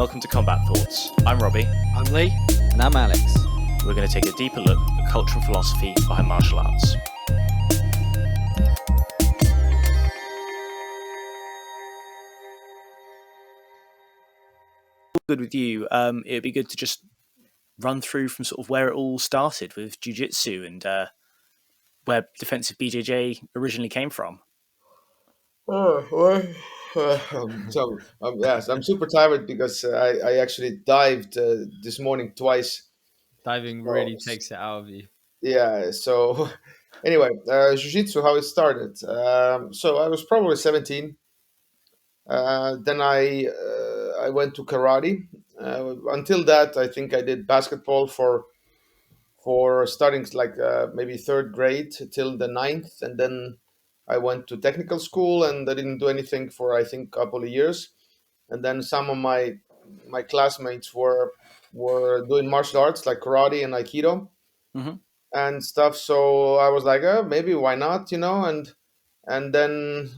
welcome to Combat Thoughts. I'm Robbie. I'm Lee. And I'm Alex. We're going to take a deeper look at culture and philosophy behind martial arts. Good with you. It'd be good to just run through from sort of where it all started with Ju-Jitsu and where Defensive BJJ originally came from. Yes, I'm super tired because I actually dived this morning twice. Diving really takes it out of you. Yeah, so anyway, Jiu-Jitsu, how it started. So I was probably 17. Then I went to karate. Until that, I think I did basketball for starting like maybe third grade till the ninth, and then I went to technical school and I didn't do anything for I think a couple of years, and then some of my classmates were doing martial arts like karate and aikido Mhm. and stuff. So I was like, maybe why not, and then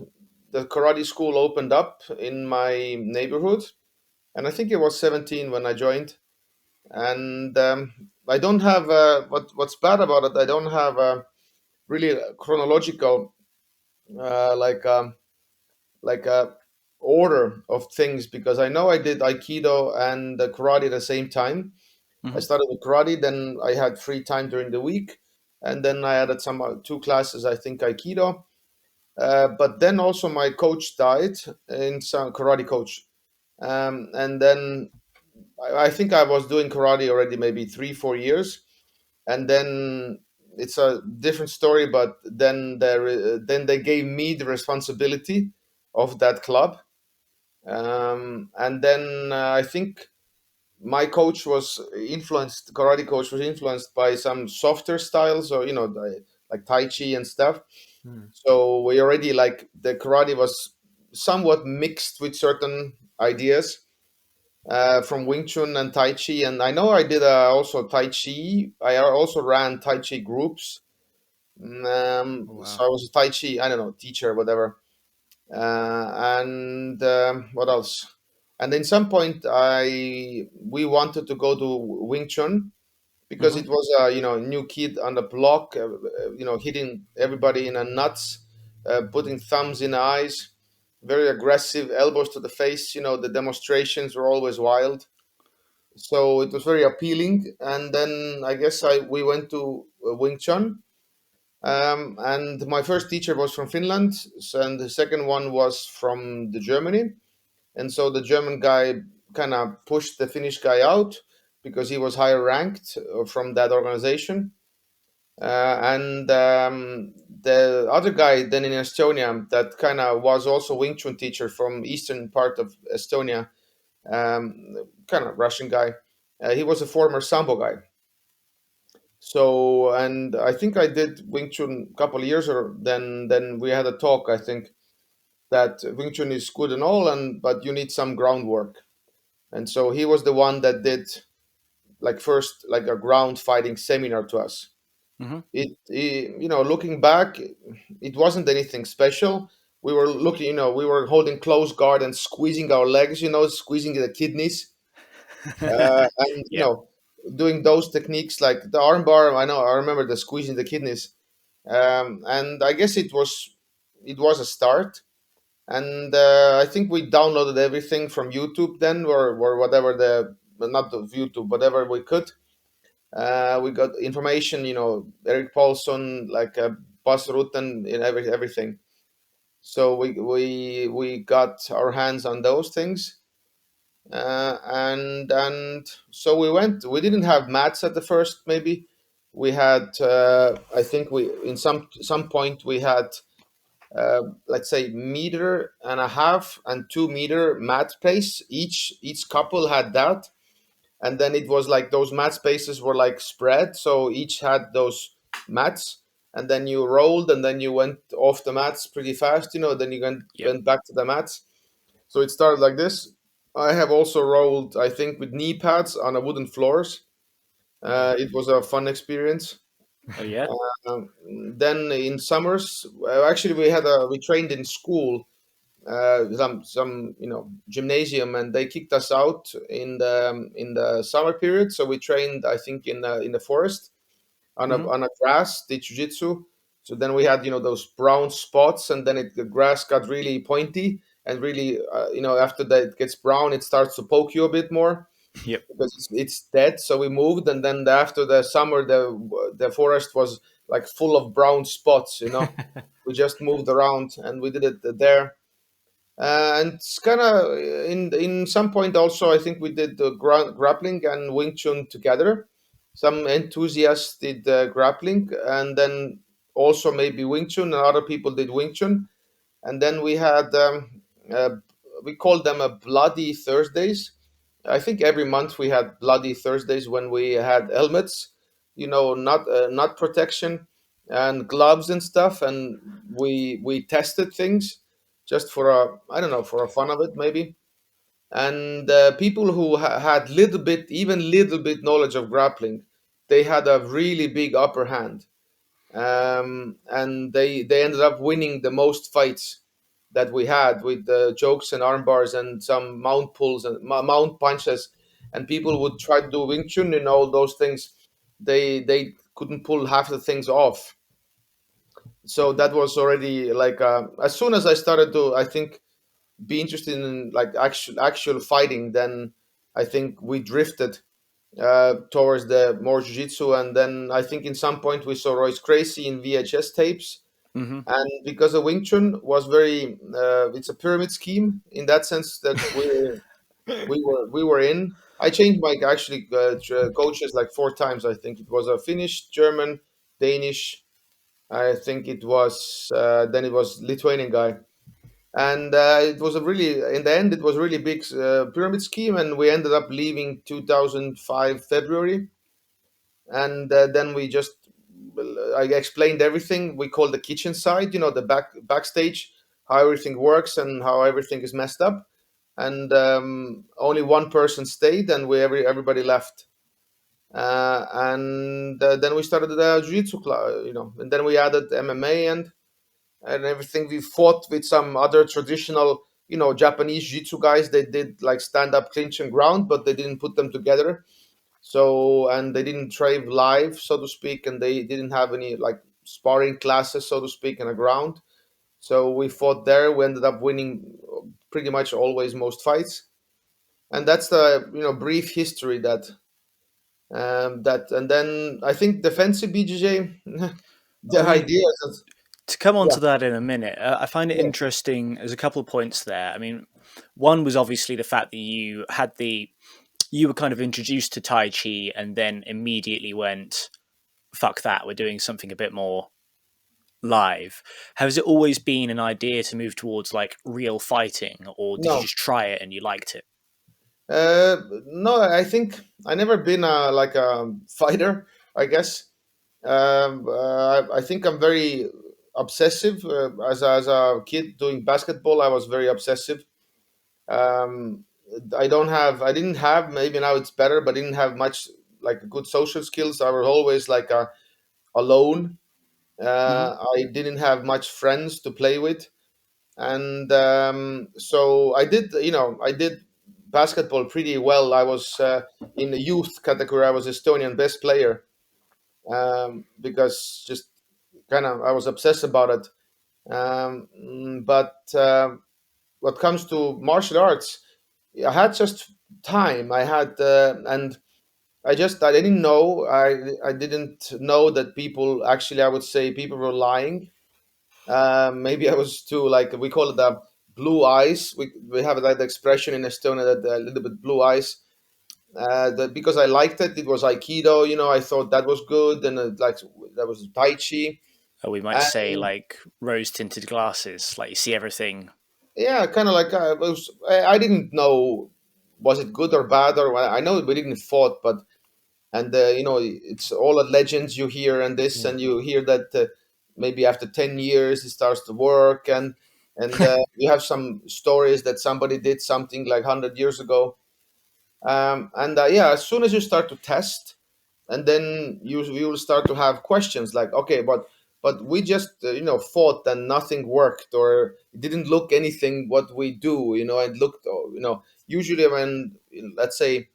the karate school opened up in my neighborhood, and I think it was 17 when I joined, and I don't have what's bad about it. I don't have a really chronological uh, like um, like a order of things because I know I did aikido and karate at the same time. I Mhm. started with karate, then I had free time during the week, and then I added some two classes. I think aikido, but then also my coach died in some karate coach, and then I think I was doing karate already maybe 3-4 years, and then it's a different story. But then they gave me the responsibility of that club, and then I think my coach was influenced. Karate coach was influenced by some softer styles, or like Tai Chi and stuff. So we already like the karate was somewhat mixed with certain ideas from Wing Chun and Tai Chi, and I know I did also Tai Chi. I also ran Tai Chi groups. Wow. So I was a Tai Chi, I don't know, teacher, whatever. And what else? And then some point, we wanted to go to Wing Chun because Mhm. it was a new kid on the block, hitting everybody in the nuts, putting thumbs in the eyes, very aggressive, elbows to the face. The demonstrations were always wild, so it was very appealing. And then I guess we went to Wing Chun, and my first teacher was from Finland, and the second one was from the Germany. And so the German guy kind of pushed the Finnish guy out because he was higher ranked from that organization. And the other guy then in Estonia that kind of was also Wing Chun teacher from eastern part of Estonia, kind of Russian guy. He was a former Sambo guy. So, and I think I did Wing Chun a couple of years, or then we had a talk. I think that Wing Chun is good and all, but you need some groundwork. And so he was the one that did like first like a ground fighting seminar to us. Mhm. Looking back, it wasn't anything special. We were looking, we were holding close guard and squeezing our legs, squeezing the kidneys, and Yeah. doing those techniques like the armbar. I remember the squeezing the kidneys, and I guess it was a start. And I think we downloaded everything from YouTube then, or whatever not the YouTube, whatever we could. We got information, Eric Paulson, like Bas Rutten, in everything. So we got our hands on those things, and so we went. We didn't have mats at the first. Maybe we had. I think we in some point we had, let's say, meter and a half and 2 meter mat space. Each couple had that, and then it was like those mat spaces were like spread, so each had those mats, and then you rolled, and then you went off the mats pretty fast, then you Yep. went back to the mats. So it started like this. I have also rolled, I think, with knee pads on a wooden floors. It was a fun experience. Oh yeah. um, then in summers, actually we trained in school some gymnasium, and they kicked us out in the summer period. So we trained, I think, in the forest Hmm. on a grass, did jiu-jitsu. So then we had those brown spots, and then the grass got really pointy, and really after that it gets brown, it starts to poke you a bit more Yep. because it's dead. So we moved, and then after the summer, the forest was like full of brown spots. We just moved around, and we did it there. And it's kind of in some point also, I think we did the grappling and Wing Chun together. Some enthusiasts did grappling, and then also maybe Wing Chun, and other people did Wing Chun. And then we had uh, we called them a Bloody Thursdays. I think every month we had Bloody Thursdays when we had helmets, not protection, and gloves and stuff, and we tested things just for a, I don't know, for a fun of it maybe. And people who had little bit knowledge of grappling, they had a really big upper hand, and they ended up winning the most fights that we had with jokes and arm bars and some mount pulls and mount punches. And people would try to do Wing Chun and all those things. They couldn't pull half the things off. So that was already like as soon as I started to, I think, be interested in like actual fighting, then I think we drifted towards the more jiu-jitsu. And then I think in some point we saw Royce Gracie in VHS tapes. Hmm. And because the Wing Chun was very, it's a pyramid scheme in that sense that we were in. I changed my actually coaches like four times. I think it was a Finnish, German, Danish. I think it was then it was Lithuanian guy, and it was a really, in the end it was really big pyramid scheme, and we ended up leaving 2005 February. And then we just, I explained everything. We call the kitchen side, the backstage, how everything works and how everything is messed up. And only one person stayed, and everybody left. And then we started the jiu-jitsu club, and then we added MMA and everything. We fought with some other traditional, Japanese jiu-jitsu guys. They did like stand-up clinch and ground, but they didn't put them together. So, and they didn't train live, so to speak, and they didn't have any like sparring classes, so to speak, in the ground. So we fought there. We ended up winning pretty much always most fights, and that's the brief history that. And then I think defensive BJJ, the I mean, idea is to come on yeah, to that in a minute, I find it yeah, interesting. There's a couple of points there. I mean, one was obviously the fact that you were kind of introduced to Tai Chi and then immediately went, fuck that, we're doing something a bit more live. Has it always been an idea to move towards like real fighting, or did you no. just try it and you liked it? No, I think I never been like a fighter, I guess. I think I'm very obsessive. As a kid doing basketball, I was very obsessive. Um, I didn't have, maybe now it's better, but didn't have much like good social skills. I was always like alone. Hmm. I didn't have much friends to play with. And so I did basketball pretty well. I was in the youth category. I was Estonian best player, because just kind of I was obsessed about it. But what comes to martial arts, I had just time. I had and I didn't know. I didn't know that people actually, I would say people were lying. Maybe I was too, like we call it the blue eyes. We have that expression in Estonia, that a little bit blue eyes. That because I liked it. It was Aikido. I thought that was good, and like that was Tai Chi. Or we might say And like rose tinted glasses, like you see everything. yeah, kind of like I didn't know was it good or bad, or I know we didn't fought, but and it's all the legends you hear and this, Yeah. and you hear that maybe after 10 years it starts to work, and you have some stories that somebody did something like 100 years ago. And yeah, as soon as you start to test, and then you will start to have questions like, okay, but but we just fought and nothing worked, or it didn't look anything what we do. It looked, usually when, let's say,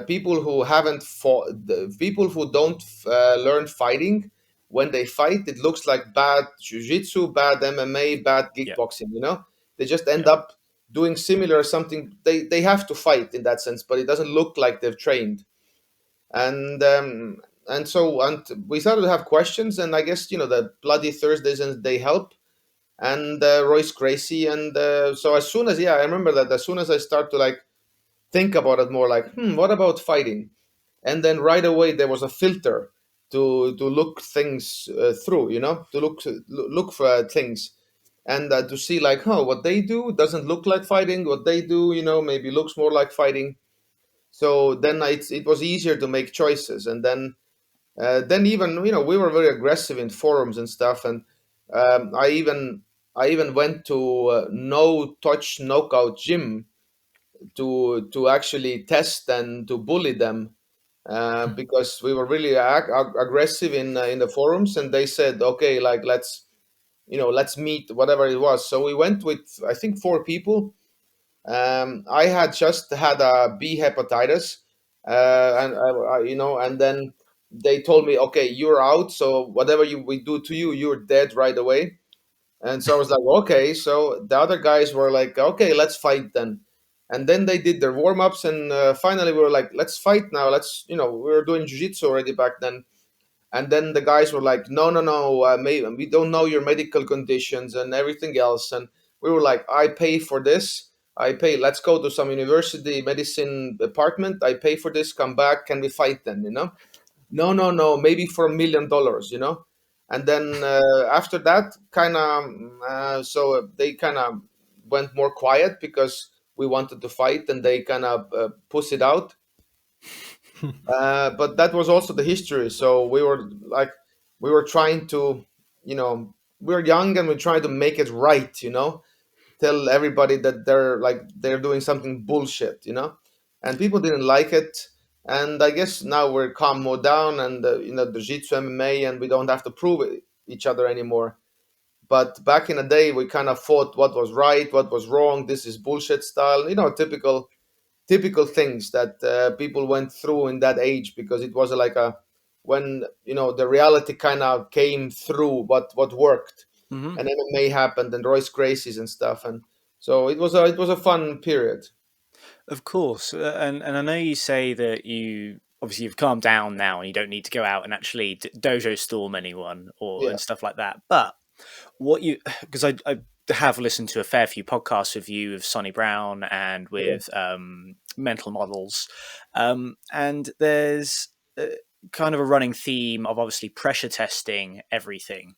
people who haven't fought, the people who don't learn fighting, when they fight, it looks like bad jiu-jitsu, bad MMA, bad Yeah. kickboxing. They just end Yeah. up doing similar something. They have to fight in that sense, but it doesn't look like they've trained. And we started to have questions, and I guess the Bloody Thursdays, and they help, and Royce Gracie, and so as soon as, I remember that as soon as I start to like think about it more, like, what about fighting? And then right away there was a filter to look things through, to look for things, and to see like, what they do doesn't look like fighting, what they do, maybe looks more like fighting. So then it was easier to make choices. And then even, we were very aggressive in forums and stuff, and I even went to no touch knockout gym to actually test and to bully them, because we were really aggressive in the forums, and they said, okay, like, let's meet, whatever it was. So we went with, I think, 4 people. I had just had a B hepatitis, and then they told me, okay, you're out. So whatever we do to you, you're dead right away. And so I was like, okay. So the other guys were like, okay, let's fight then. And then they did their warm ups, and finally we were like, let's fight now. We were doing jiu-jitsu already back then. And then the guys were like, no, no, no, we don't know your medical conditions and everything else. And we were like, I pay for this. I pay. Let's go to some university medicine department. I pay for this. Come back. Can we fight then? No, no, no. Maybe for $1 million. And then after that, kind of, so they kind of went more quiet because we wanted to fight, and they kind of push it out. But that was also the history. So we were trying to, we were young and we're trying to make it right, tell everybody that they're doing something bullshit, and people didn't like it. And I guess now we're calm more down, and the Jiu-Jitsu MMA, and we don't have to prove each other anymore. But back in the day, we kind of fought what was right, what was wrong. This is bullshit style, typical things that people went through in that age, because it was like a when the reality kind of came through what worked, Mm-hmm. and MMA happened, and Royce Gracies and stuff, and so it was a fun period. Of course, and I know you say that you've calmed down now and you don't need to go out and actually dojo storm anyone or Yeah, and stuff like that. But what you because I have listened to a fair few podcasts with you, with Sonny Brown and yeah. with Mental Models, and there's kind of a running theme of obviously pressure testing everything.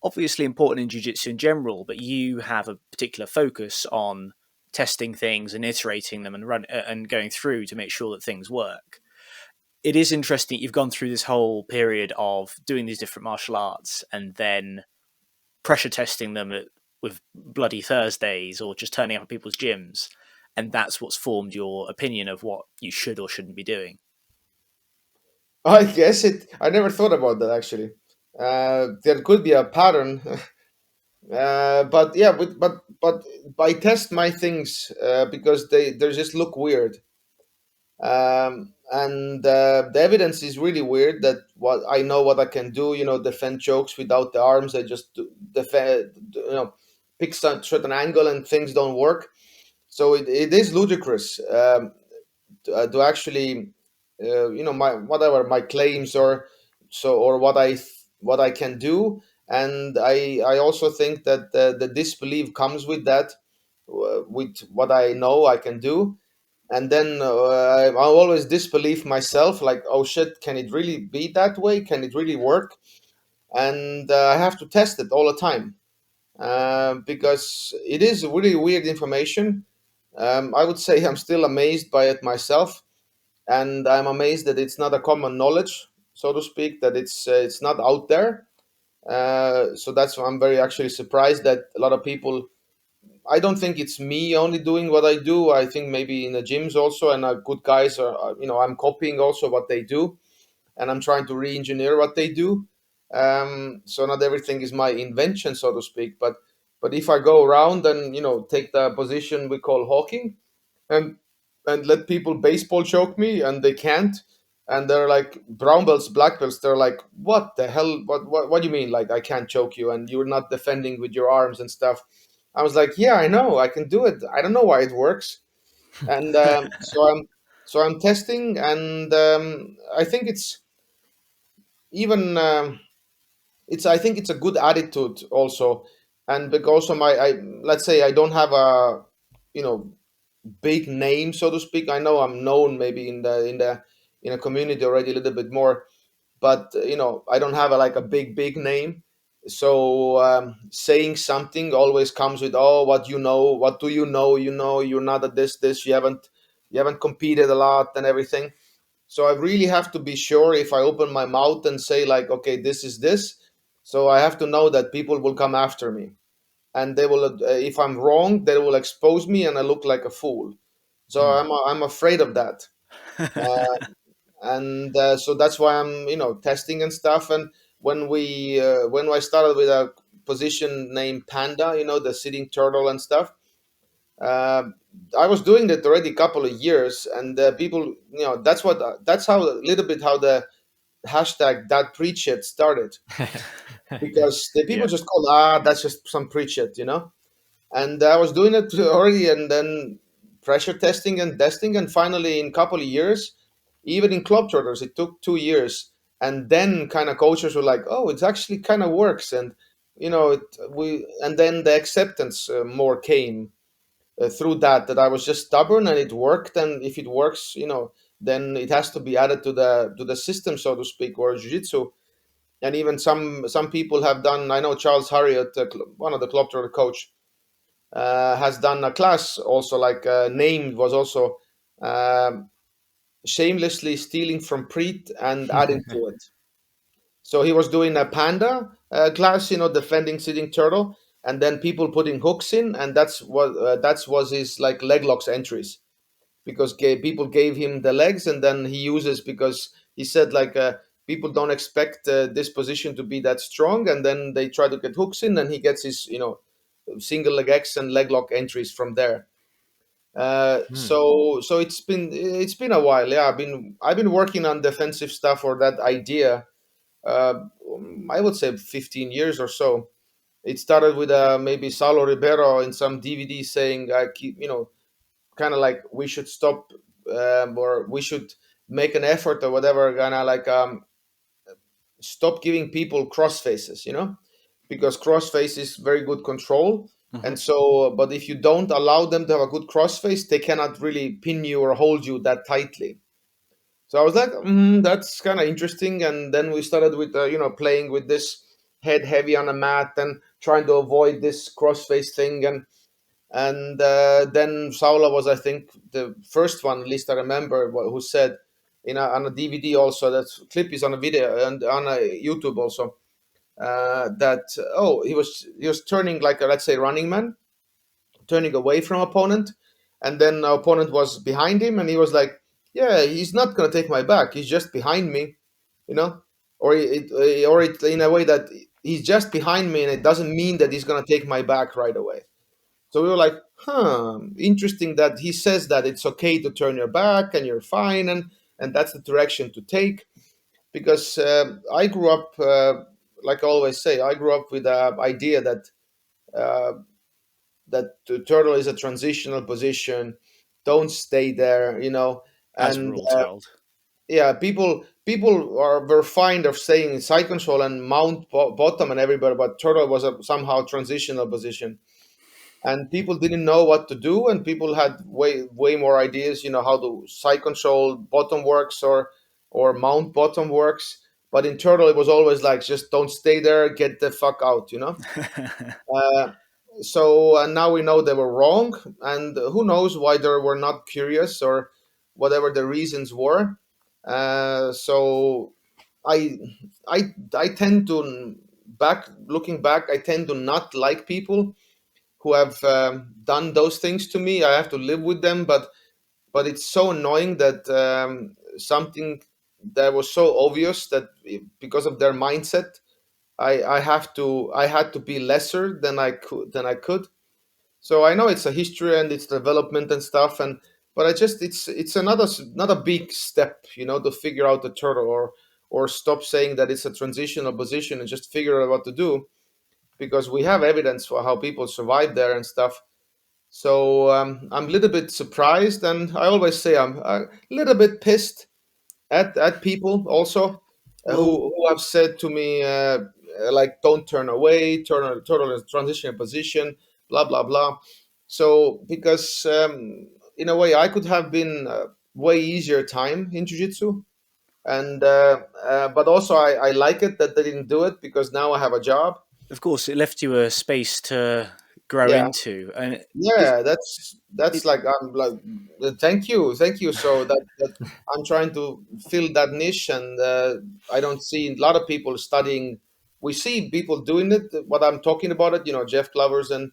Obviously important in jiu-jitsu in general, but you have a particular focus on testing things and iterating them and going through to make sure that things work. It is interesting you've gone through this whole period of doing these different martial arts and then pressure testing them with Bloody Thursdays or just turning up at people's gyms, and that's what's formed your opinion of what you should or shouldn't be doing. I guess I never thought about that, actually. There could be a pattern. But yeah, but I test my things because they just look weird. And the evidence is really weird, that what I know what I can do, defend chokes without the arms. I just defend, pick some certain angle, and things don't work. So it is ludicrous, to actually, my whatever my claims, or what I can do. And I also think that the disbelief comes with that, with what I know I can do. And then I always disbelieve myself, like, oh shit, can it really be that way? Can it really work? And I have to test it all the time, because it is really weird information. I would say I'm still amazed by it myself, and I'm amazed that it's not a common knowledge, so to speak, that it's not out there. So that's why I'm very actually surprised that a lot of people. I don't think it's me only doing what I do. I think maybe in the gyms also, and good guys are, I'm copying also what they do, and I'm trying to re-engineer what they do. So not everything is my invention, so to speak. But if I go around and take the position we call hawking, and let people baseball choke me, and they can't, and they're like brown belts, black belts, they're like, what the hell, what do you mean, like I can't choke you and you're not defending with your arms and stuff? I was like, yeah, I know I can do it, I don't know why it works. And so I'm testing, and I think it's even I think it's a good attitude also. And because of I let's say I don't have a you know big name, so to speak. I know I'm known maybe in a community already a little bit more, but I don't have like a big name. So saying something always comes with, oh, what do you know, you're not at this, you haven't competed a lot and everything. So I really have to be sure if I open my mouth and say like, okay, this is this. So I have to know that people will come after me, and they will. If I'm wrong, they will expose me, and I look like a fool. So I'm afraid of that, and so that's why I'm testing and stuff. And when I started with a position named Panda, the sitting turtle and stuff, uh, I was doing that already a couple of years, and people, that's how a little bit how the hashtag that preach it started, because the people Yeah. just called, that's just some preach it. And I was doing it already, and then pressure testing, and finally in a couple of years, even in Globetrotters, it took 2 years, and then kind of coaches were like, oh, it actually kind of works, and and then the acceptance more came through that I was just stubborn and it worked. And if it works, then it has to be added to the system, so to speak, or jiu-jitsu. And even some people have done. I know Charles Harriott, one of the Globetrotter coach, has done a class also, like name was also um shamelessly stealing from Preet and adding to it. So he was doing a panda class, defending sitting turtle, and then people putting hooks in, and that was his like leg locks entries, because people gave him the legs, and then he uses, because he said like people don't expect this position to be that strong, and then they try to get hooks in, and he gets his single leg X and leg lock entries from there. So it's been a while. Yeah, I've been working on defensive stuff, or that idea. Uh, I would say 15 years or so. It started with maybe Saulo Ribeiro in some DVD saying, kind of like we should stop, or we should make an effort or whatever, kind of like stop giving people cross faces, because crossface is very good control. And so, but if you don't allow them to have a good crossface, they cannot really pin you or hold you that tightly. So I was like, that's kind of interesting. And then we started with playing with this head heavy on a mat and trying to avoid this crossface thing. And then Saula was, I think, the first one, at least I remember, who said on a DVD also, that clip is on a video and on a YouTube also, that he was turning like a, let's say, running man, turning away from opponent, and then opponent was behind him, and he was like, yeah, he's not gonna take my back, he's just behind me, you know, or it in a way that he's just behind me, and it doesn't mean that he's gonna take my back right away. So we were like, interesting that he says that it's okay to turn your back and you're fine, and that's the direction to take. Because I grew up, like I always say, I grew up with the idea uh, that the turtle is a transitional position. Don't stay there, As we're and all told. yeah, people were fine of staying in side control and mount bottom and everybody, but turtle was a somehow transitional position, and people didn't know what to do, and people had way more ideas, how to side control bottom works, or mount bottom works. But in turtle it was always like, just don't stay there, get the fuck out. uh, so and now we know they were wrong, and who knows why they were not curious, or whatever the reasons were. So i I tend to, looking back, I tend to not like people who have done those things to me. I have to live with them, but it's so annoying that something that was so obvious, that because of their mindset, I had to be lesser than I could. So I know it's a history and it's development and stuff, and but I just it's another big step, to figure out the turtle, or stop saying that it's a transitional position and just figure out what to do, because we have evidence for how people survive there and stuff. So I'm a little bit surprised, and I always say I'm a little bit pissed at people also, Well, who have said to me, like, don't turn away, turn in transition position, blah blah blah. So because in a way I could have been way easier time in jiu-jitsu, and but also I like it that they didn't do it, because now I have a job. of course, it left you a space to grow Yeah. into, and it, Yeah, that's it like, I'm like, thank you. So that I'm trying to fill that niche, and I don't see a lot of people studying. We see people doing it, what I'm talking about it, Jeff Clovers and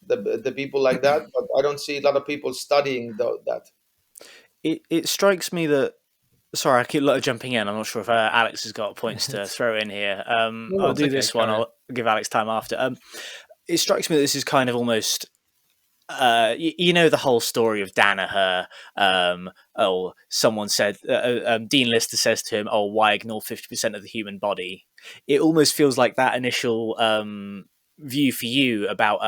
the people like that, but I don't see a lot of people studying that. it strikes me that. Sorry, I keep jumping in. I'm not sure if Alex has got points to throw in here. No, I'll no. do Okay, this one. carry on. I'll give Alex time after. It strikes me that this is kind of almost the whole story of Danaher. Someone said, Dean Lister says to him, "Oh, why ignore 50% of the human body?" It almost feels like that initial view for you about,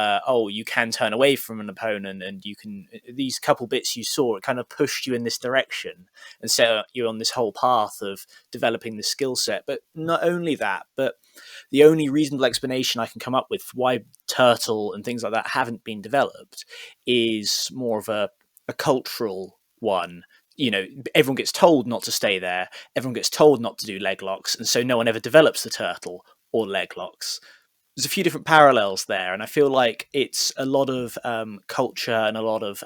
you can turn away from an opponent, and you can, these couple bits you saw, it kind of pushed you in this direction and set you on this whole path of developing the skill set. But not only that, but the only reasonable explanation I can come up with for why turtle and things like that haven't been developed is more of a cultural one. Everyone gets told not to stay there, everyone gets told not to do leg locks, and so no one ever develops the turtle or leg locks. There's a few different parallels there, and I feel like it's a lot of culture and a lot of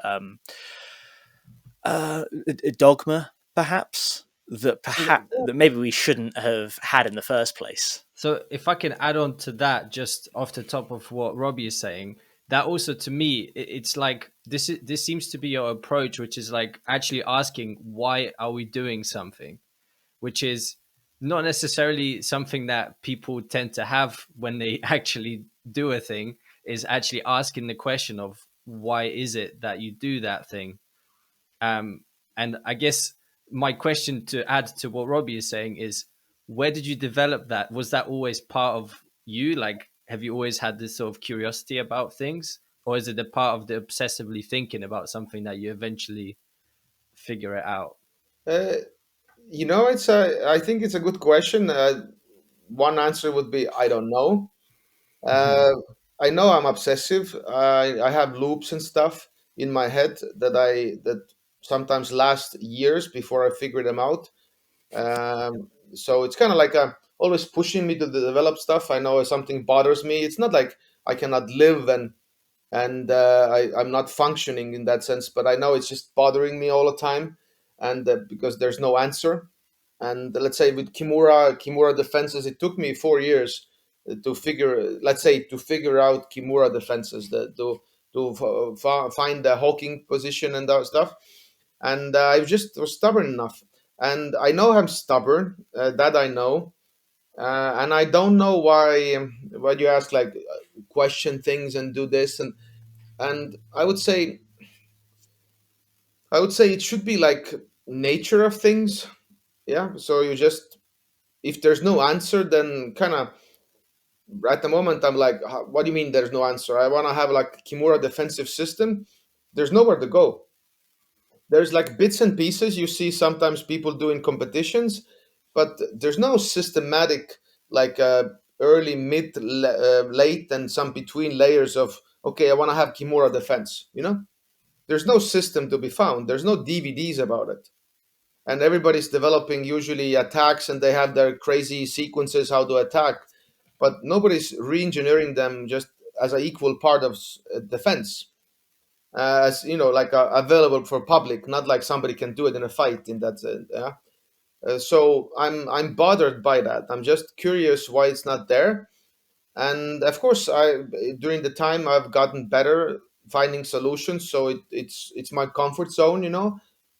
dogma, perhaps, that maybe we shouldn't have had in the first place. So if I can add on to that, just off the top of what Robbie is saying, that also to me, it's like this seems to be your approach, which is like actually asking why are we doing something, which is not necessarily something that people tend to have when they actually do a thing. Is actually asking the question of why is it that you do that thing. Um, and I guess my question to add to what Robbie is saying is, where did you develop that? Was that always part of you? Like, have you always had this sort of curiosity about things? Or is it a part of the obsessively thinking about something that you eventually figure it out? Uh, I think it's a good question. One answer would be, I don't know. Uh, I know I'm obsessive. I have loops and stuff in my head that sometimes last years before I figure them out. So it's kind of like always pushing me to develop stuff. I know if something bothers me, it's not like I cannot live, and I'm not functioning in that sense, but I know it's just bothering me all the time, and because there's no answer. And let's say with Kimura defenses, it took me 4 years to figure out Kimura defenses, to find the hawking position and that stuff. And I just was stubborn enough, and I know I'm stubborn. That I know, and I don't know why you ask, like, question things and do this, and I would say it should be like nature of things. Yeah. So you just, if there's no answer, then kind of at the moment I'm like, what do you mean there's no answer? I want to have like Kimura defensive system. There's nowhere to go. There's like bits and pieces you see sometimes people do in competitions, but there's no systematic, like, early, mid, late, and some between layers of, okay, I want to have Kimura defense. There's no system to be found. There's no DVDs about it. And everybody's developing usually attacks, and they have their crazy sequences how to attack, but nobody's re-engineering them just as an equal part of defense, as like, available for public, not like somebody can do it in a fight in that sense. Yeah. So I'm bothered by that. I'm just curious why it's not there. And of course, during the time I've gotten better finding solutions, so it's my comfort zone,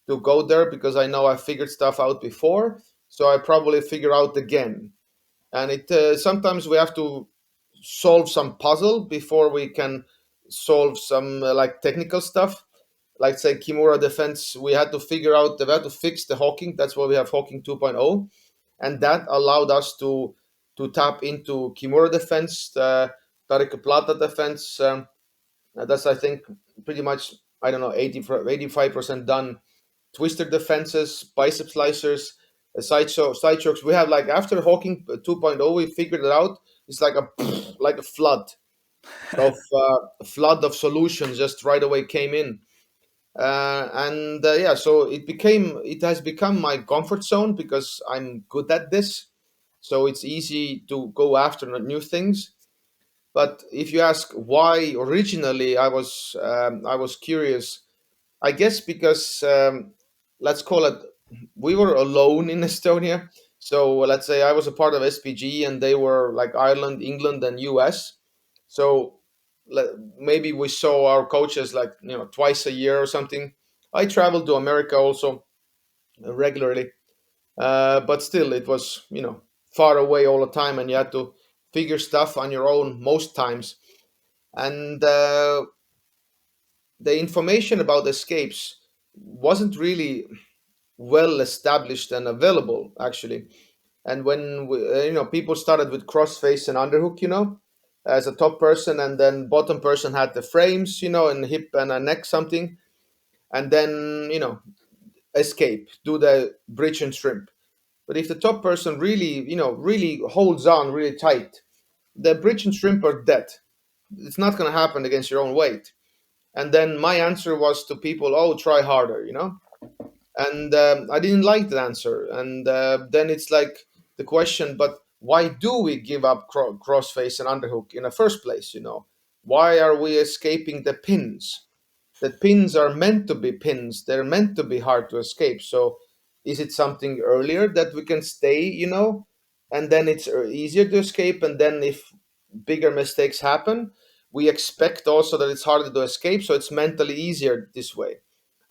to go there, because I know I figured stuff out before, so I probably figure out again. and it sometimes we have to solve some puzzle before we can solve some like technical stuff. Like say Kimura defense, we had to figure out, we had to fix the hawking. That's why we have hawking 2.0, and that allowed us to tap into Kimura defense, Tarika Plata defense. That's I think pretty much, I don't know, 85% done. Twister defenses, bicep slicers, side chokes. We have like after hawking 2.0, we figured it out. It's like a like a flood of solutions just right away came in. And yeah, so it has become my comfort zone because I'm good at this, so it's easy to go after new things. But if you ask why originally, I was curious. I guess because let's call it, we were alone in Estonia. So let's say I was a part of SPG and they were like Ireland, England, and US. So maybe we saw our coaches like twice a year or something. I traveled to America also regularly, but still it was far away all the time, and you had to figure stuff on your own most times. And the information about escapes wasn't really well established and available actually. And when people started with crossface and underhook, as a top person, and then bottom person had the frames, and hip and a neck something, and then escape, do the bridge and shrimp. But if the top person really really holds on really tight, the bridge and shrimp are dead. It's not going to happen against your own weight. And then my answer was to people, oh, try harder, and I didn't like the answer. And then it's like the question, but why do we give up crossface and underhook in the first place? Why are we escaping the pins? The pins are meant to be pins. They're meant to be hard to escape. So is it something earlier that we can stay, and then it's easier to escape? And then if bigger mistakes happen, we expect also that it's harder to escape. So it's mentally easier this way.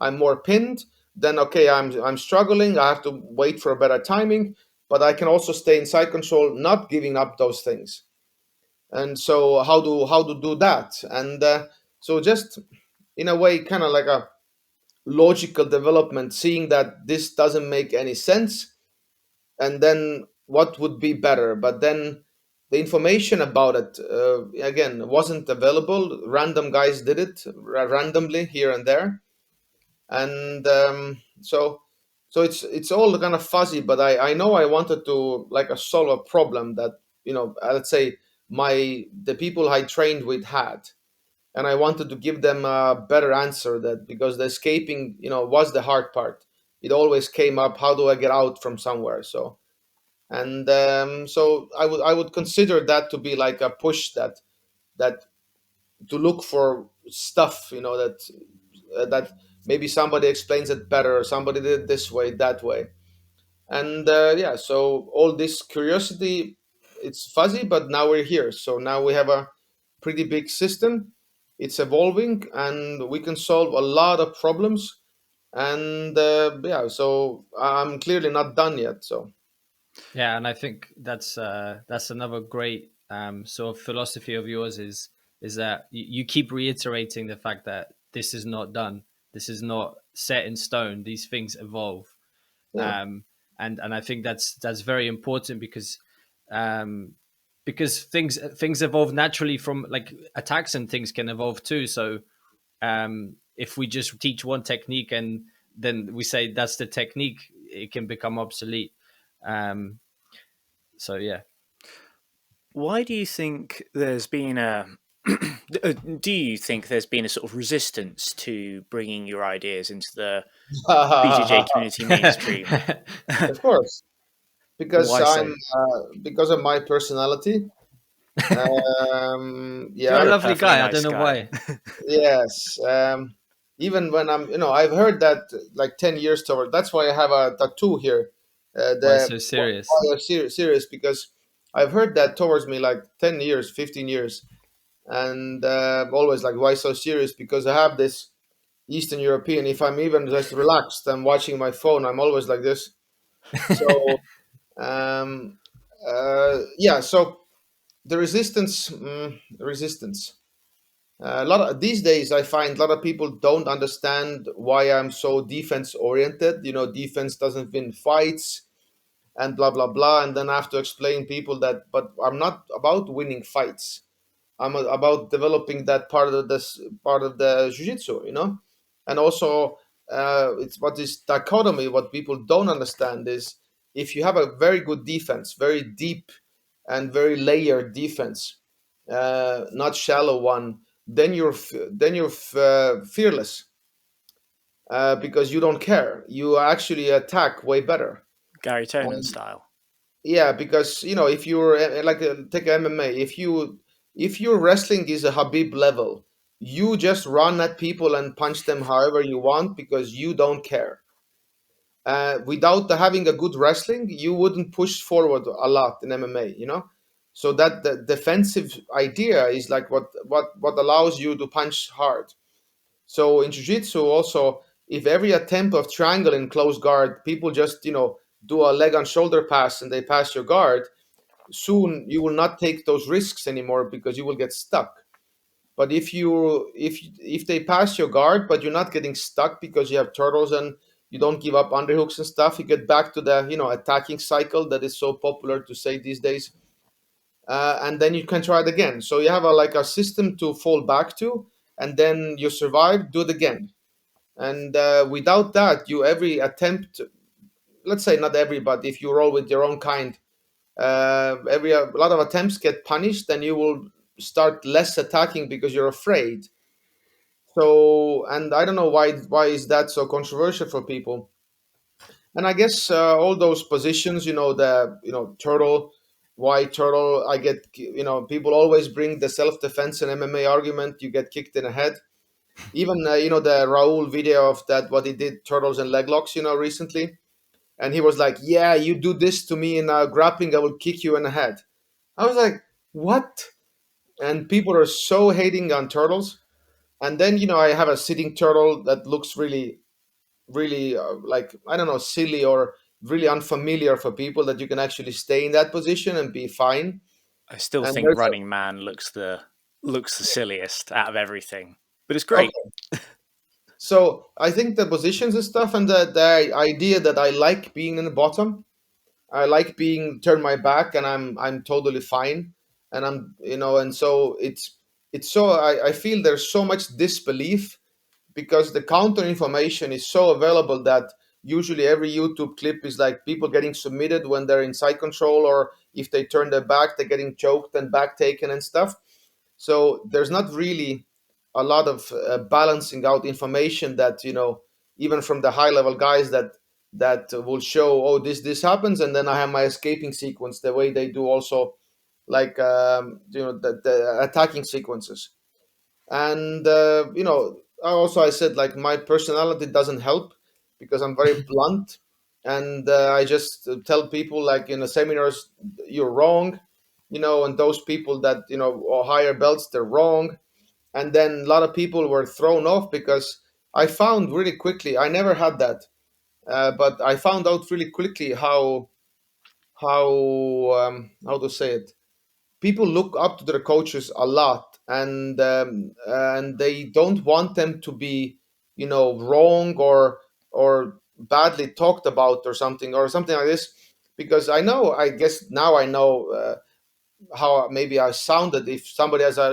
I'm more pinned, then okay, I'm struggling. I have to wait for a better timing, but I can also stay in side control, not giving up those things. And so how to do that? And so just in a way, kind of like a logical development, seeing that this doesn't make any sense, and then what would be better. But then the information about it again wasn't available. Random guys did it randomly here and there, and so it's all kind of fuzzy. But I know I wanted to like solve a problem that let's say the people I trained with had, and I wanted to give them a better answer, that because the escaping was the hard part. It always came up, how do I get out from somewhere? So and so I would consider that to be like a push, that to look for stuff that maybe somebody explains it better, or somebody did it this way, that way. And yeah, so all this curiosity, it's fuzzy, but now we're here. So now we have a pretty big system. It's evolving, and we can solve a lot of problems. And yeah, so I'm clearly not done yet. So Yeah, and I think that's another great sort of philosophy of yours is that you keep reiterating the fact that this is not done, this is not set in stone. These things evolve, yeah, um, and I think that's very important um, because things evolve naturally from like attacks, and things can evolve too. So if we just teach one technique and then we say that's the technique, it can become obsolete. Um, so yeah. Why do you think there's been a do you think there's been a sort of resistance to bringing your ideas into the BJJ community mainstream? of course, because Why so? because of my personality. You're a Yeah, lovely Perfectly guy. I don't nice know guy. why. yes. Even when I've heard that like 10 years toward. That's why I have a tattoo here. Why so serious? Why I'm serious, because I've heard that towards me like 10 years, 15 years, and always like, why so serious? Because I have this Eastern European. If I'm even just relaxed, I'm watching my phone, I'm always like this. So um, Yeah, so the resistance. A lot of these days, I find a lot of people don't understand why I'm so defense oriented. Defense doesn't win fights and blah blah blah. And then I have to explain people that, but I'm not about winning fights. I'm about developing that part of this part of the jiu-jitsu, and also it's what this dichotomy. What people don't understand is if you have a very good defense, very deep and very layered defense, not shallow one, then you're fearless because you don't care. You actually attack way better. Gary Tonin style. Yeah, because if you're like take MMA, if your wrestling is a Habib level, you just run at people and punch them however you want because you don't care. Without having a good wrestling, you wouldn't push forward a lot in MMA. So that the defensive idea is like what allows you to punch hard. So in jiu-jitsu also, if every attempt of triangle in close guard, people just do a leg on shoulder pass and they pass your guard, soon you will not take those risks anymore because you will get stuck. But if they pass your guard but you're not getting stuck because you have turtles and you don't give up underhooks and stuff, you get back to the attacking cycle that is so popular to say these days. And then you can try it again. So you have a system to fall back to, and then you survive, do it again. And without that, you every attempt, let's say not every, but if you roll with your own kind, every a lot of attempts get punished, then you will start less attacking because you're afraid. So, and I don't know why is that so controversial for people. And I guess all those positions, the turtle, why turtle? I get people always bring the self defense and MMA argument. You get kicked in the head. Even the Raul video of that what he did turtles and leg locks recently, and he was like, "Yeah, you do this to me in grappling, I will kick you in the head." I was like, "What?" And people are so hating on turtles. And then I have a sitting turtle that looks really, really like I don't know, silly or really unfamiliar for people that you can actually stay in that position and be fine. I still And think there's Running Man looks the silliest out of everything, but it's great. okay. So I think the positions and stuff, and the idea that I like being in the bottom. I like being turn my back, and I'm totally fine, and and so it's so I feel there's so much disbelief because the counter information is so available that usually every YouTube clip is like people getting submitted when they're in side control, or if they turn their back, they're getting choked and back taken and stuff. So there's not really a lot of balancing out information that even from the high level guys that will show, oh, this happens, and then I have my escaping sequence the way they do also, like the attacking sequences. And I said like my personality doesn't help because I'm very blunt, and I just tell people like in the seminars, you're wrong, and those people that are higher belts, they're wrong. And then a lot of people were thrown off because I found really quickly, I never had that, but I found out really quickly how to say it, people look up to their coaches a lot, and they don't want them to be wrong or badly talked about or something like this, because I guess now I know how maybe I sounded if somebody has a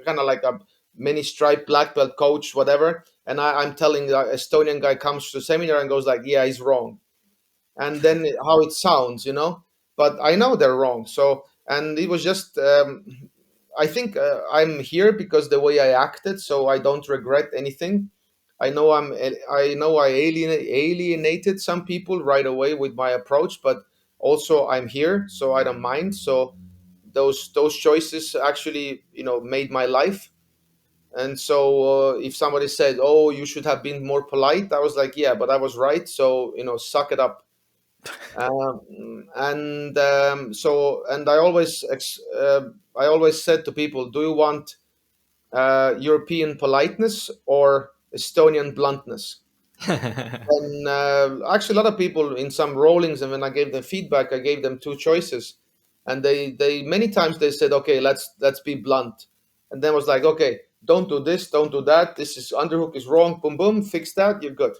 kind of like a mini stripe black belt coach whatever, and I'm telling the Estonian guy comes to the seminar and goes like, yeah, he's wrong, and then how it sounds, but I know they're wrong. So, and it was just I think I'm here because the way I acted, so I don't regret anything. I know I alienated some people right away with my approach, but also I'm here, so I don't mind. So those choices actually made my life. And so if somebody said, oh, you should have been more polite, I was like, yeah, but I was right, so suck it up. And I always said to people, do you want European politeness or Estonian bluntness? And actually, a lot of people in some rollings, and when I gave them feedback, I gave them two choices. and they many times they said, okay, let's be blunt, and then was like, okay, don't do this, don't do that, this is underhook is wrong, boom boom, fix that, you're good.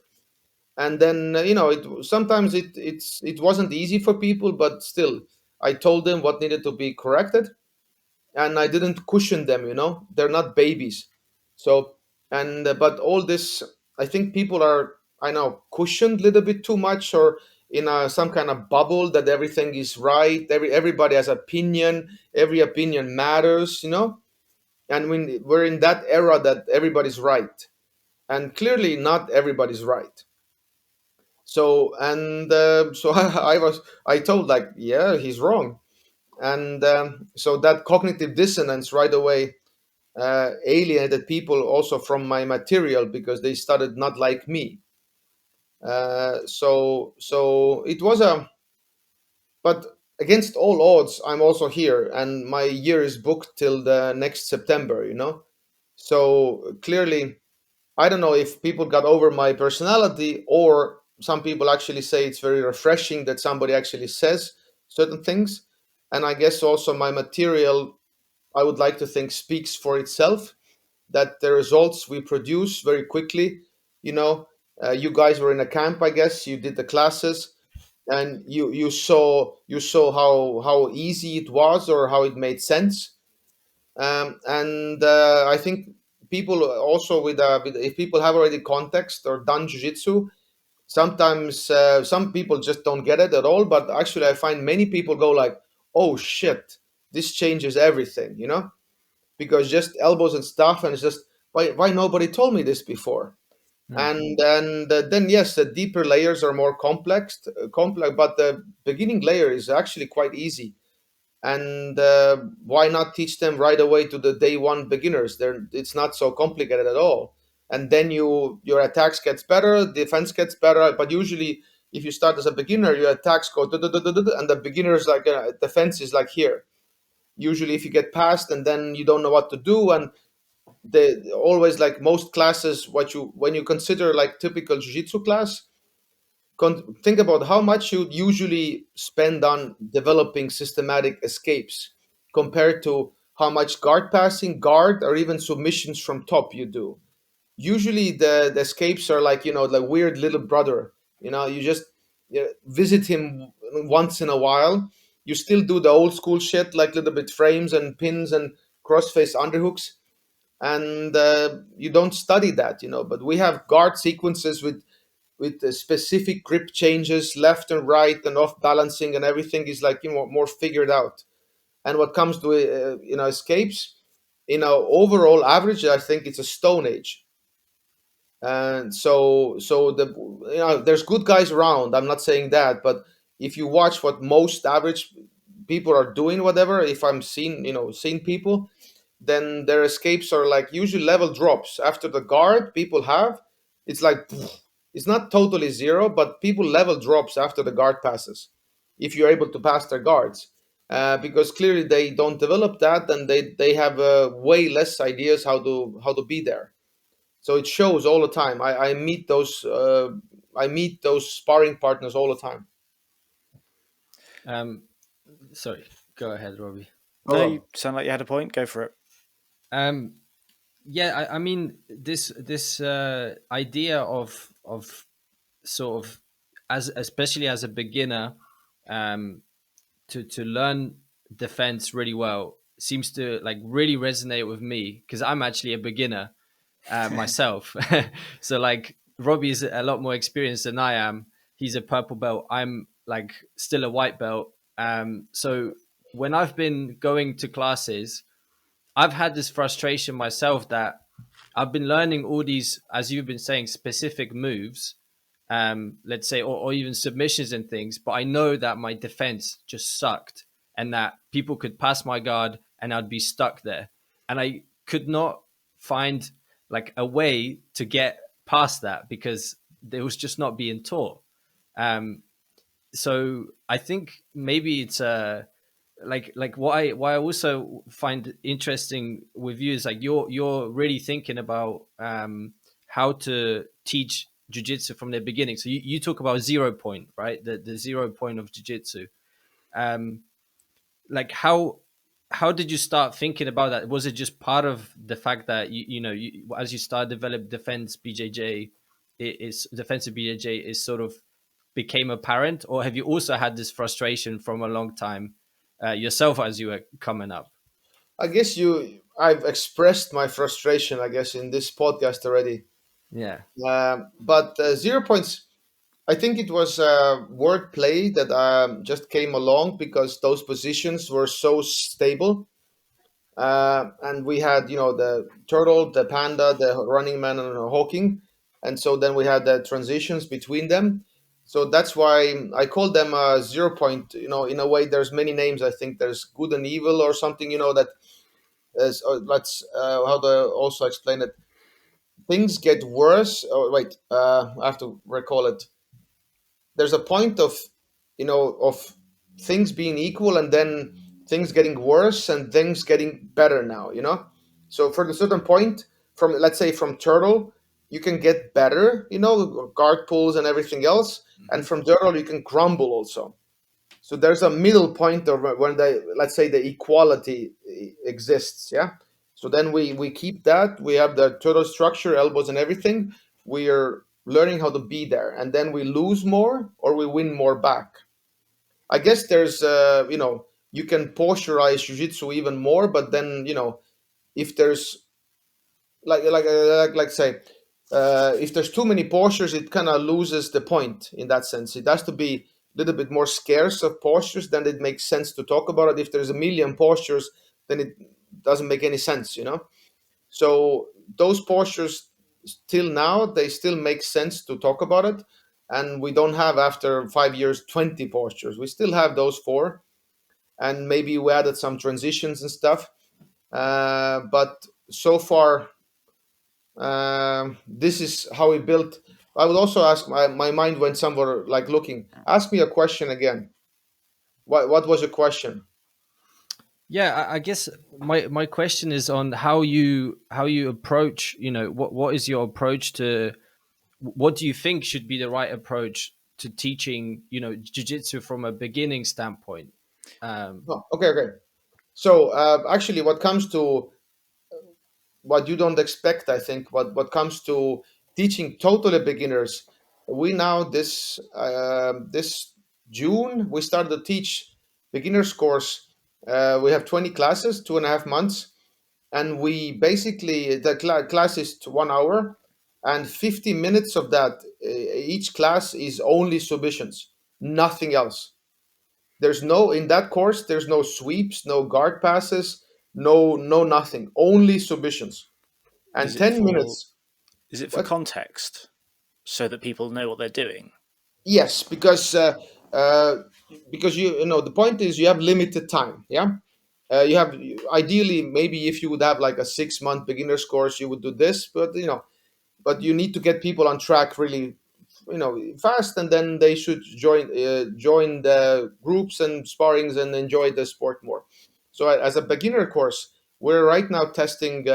And then it sometimes it wasn't easy for people, but still I told them what needed to be corrected, and I didn't cushion them. They're not babies. So, and but all this, I think people are, I know, cushioned a little bit too much, or in some kind of bubble that everything is right. Everybody has opinion. Every opinion matters. And when we're in that era that everybody's right, and clearly not everybody's right. So and so I told, like, yeah, he's wrong. And so that cognitive dissonance right away alienated people also from my material, because they started not like me. So it was a, but against all odds, I'm also here, and my year is booked till the next September. So clearly, I don't know if people got over my personality, or some people actually say it's very refreshing that somebody actually says certain things. And I guess also my material, I would like to think, speaks for itself, that the results we produce very quickly, you know you guys were in a camp, I guess you did the classes, and you saw how easy it was, or how it made sense. And I think people also with if people have already context or done jiu-jitsu, sometimes some people just don't get it at all, but actually I find many people go like, oh shit, this changes everything. Because just elbows and stuff, and it's just, why nobody told me this before. Hmm. And then yes, the deeper layers are more complex, but the beginning layer is actually quite easy. And why not teach them right away to the day one beginners? It's not so complicated at all. And then your attacks gets better, defense gets better. But usually if you start as a beginner, your attacks go and the beginners, like, defense is like here. Usually if you get past, and then you don't know what to do, and they always, like most classes, when you consider like typical jiu-jitsu class, think about how much you usually spend on developing systematic escapes, compared to how much guard passing, guard, or even submissions from top you do. Usually the escapes are like, the weird little brother. You just, visit him once in a while. You still do the old school shit, like little bit frames and pins and crossface underhooks, and you don't study that. But we have guard sequences with the specific grip changes, left and right, and off balancing, and everything is like, more figured out. And what comes to escapes, overall average, I think it's a stone age. And so there's good guys around, I'm not saying that, but if you watch what most average people are doing, whatever, if I'm seen people, then their escapes are like usually level drops after the guard people have. It's like it's not totally zero, but people level drops after the guard passes, if you're able to pass their guards, because clearly they don't develop that, and they have way less ideas how to be there. So it shows all the time. I meet those sparring partners all the time. Um, sorry, go ahead, Robbie. No, No, you Rob. sound like you had a point. Go for it. Um, yeah, I mean this idea of sort of, as especially as a beginner, um, to learn defense really well seems to like really resonate with me, because I'm actually a beginner myself. So like Robbie is a lot more experienced than I am. He's a purple belt. I'm like still a white belt. So when I've been going to classes, I've had this frustration myself that I've been learning all these, as you've been saying, specific moves, let's say, or even submissions and things, but I know that my defense just sucked, and that people could pass my guard and I'd be stuck there. And I could not find like a way to get past that, because it was just not being taught. Um, so I think maybe it's a, like what I also find interesting with you is like you're really thinking about how to teach jiu-jitsu from the beginning. So you talk about 0 point, right? The 0 point of jiu-jitsu. Um, like how did you start thinking about that? Was it just part of the fact that as you start develop defensive BJJ is sort of became apparent, or have you also had this frustration from a long time yourself as you were coming up? I guess I've expressed my frustration, I guess, in this podcast already. Yeah. But 0 points, I think it was word play that just came along because those positions were so stable. And we had, the turtle, the panda, the running man, and the hawking. And so then we had the transitions between them. So that's why I call them 0 point. In a way, there's many names. I think there's good and evil or something, that is, let's, how to also explain it. Things get worse. Oh, wait, I have to recall it. There's a point of things being equal, and then things getting worse and things getting better now. So for the certain point, from, let's say, from turtle, you can get better, guard pulls and everything else, and from turtle you can crumble also. So there's a middle point of when let's say the equality exists. Yeah. So then we keep that. We have the total structure, elbows and everything. We are learning how to be there, and then we lose more or we win more back. I guess there's you can posturize jiu-jitsu even more, but then if there's like say if there's too many postures, it kind of loses the point in that sense. It has to be a little bit more scarce of postures, then it makes sense to talk about it. If there's a million postures, then it doesn't make any sense. So those postures, till now, they still make sense to talk about it. And we don't have, after 5 years, 20 postures. We still have those four, and maybe we added some transitions and stuff. But so far, this is how we built. I would also ask, my mind went somewhere like looking. Ask me a question again. What was your question? Yeah, I guess my question is on how you approach. What is your approach to, what do you think should be the right approach to teaching jiu-jitsu from a beginning standpoint? Oh, okay. So actually, what comes to what you don't expect, I think, what comes to teaching totally beginners, we now this June we started to teach beginners course. We have 20 classes, 2.5 months, and we basically the class is 1 hour, and 50 minutes of that, each class is only submissions, nothing else. There's no, in that course, there's no sweeps, no guard passes, no nothing, only submissions. Is And it 10 for minutes. is it for What? context so that people know what they're doing? Yes, uh, because the point is you have limited time. Yeah. You have, ideally, maybe if you would have like a 6 month beginners course, you would do this, but you need to get people on track really, fast, and then they should join the groups and sparrings and enjoy the sport more. So as a beginner course, we're right now testing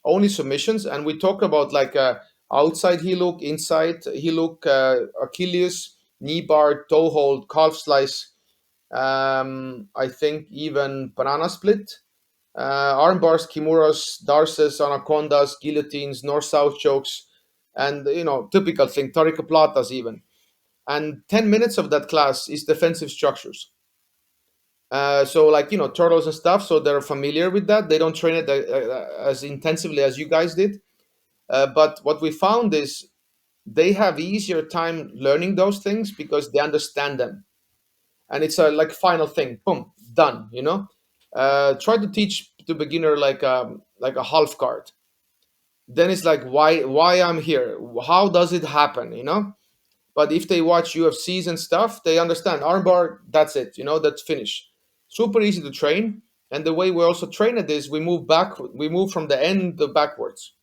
only submissions, and we talk about like outside heel hook, inside heel hook, Achilles, knee bar, toe hold, calf slice, I think even banana split, arm bars, kimuras, darces, anacondas, guillotines, north-south chokes, and typical thing, tarika platas even. And 10 minutes of that class is defensive structures. So like turtles and stuff, so they're familiar with that. They don't train it as intensively as you guys did. But what we found is they have easier time learning those things because they understand them, and it's a like final thing, boom, done. Try to teach to beginner like a half guard, then it's like, why I'm here, how does it happen. But if they watch UFCs and stuff, they understand armbar, that's it, that's finished. Super easy to train. And the way we also train it is we move from the end to backwards.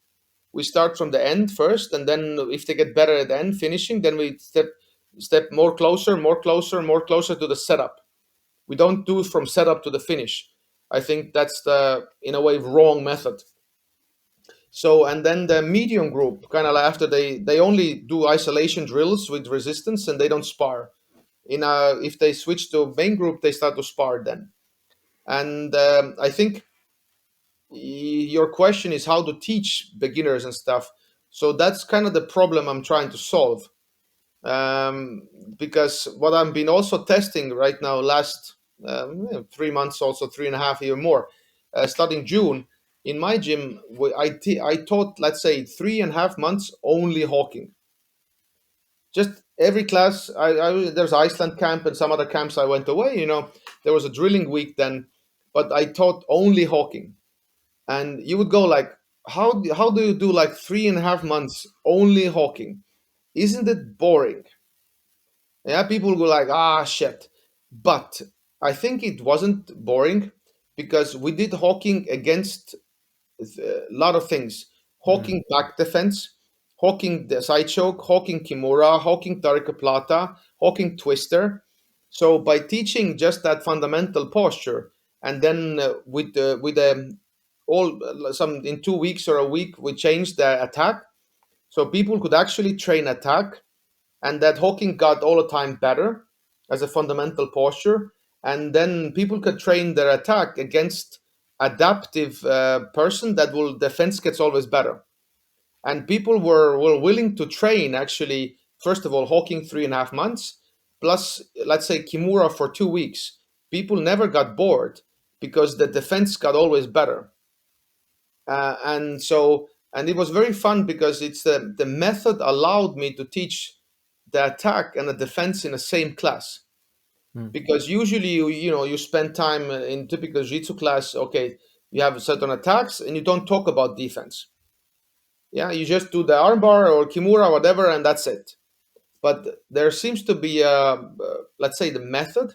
We start from the end first, and then if they get better at the end finishing, then we step more closer, more closer, more closer to the setup. We don't do from setup to the finish. I think that's the, in a way, wrong method. So, and then the medium group, kind of after they only do isolation drills with resistance, and they don't spar. If they switch to main group, they start to spar then. And I think your question is how to teach beginners and stuff. So that's kind of the problem I'm trying to solve. Um, because what I've been also testing right now, last 3 months, also 3.5 year more, starting June, in my gym, I taught, let's say, 3.5 months only hawking. Just every class, there's Iceland camp and some other camps I went away. There was a drilling week then, but I taught only hawking. And you would go like, how do you do like 3.5 months only hawking? Isn't it boring? Yeah, people go like, shit. But I think it wasn't boring because we did hawking against a lot of things. Mm. Hawking back defense, hawking the side choke, hawking kimura, hawking tarika plata, hawking twister. So by teaching just that fundamental posture, and then with all some in 2 weeks or a week, we changed the attack, so people could actually train attack, and that hawking got all the time better as a fundamental posture, and then people could train their attack against adaptive person that will defense gets always better. And people were willing to train, actually, first of all, hawking 3.5 months plus, let's say, kimura for 2 weeks. People never got bored because the defense got always better. And it was very fun because it's the method allowed me to teach the attack and the defense in the same class. Mm. Because usually you spend time in typical jiu-jitsu class. Okay, you have certain attacks and you don't talk about defense. Yeah, you just do the armbar or kimura, whatever, and that's it. But there seems to be let's say, the method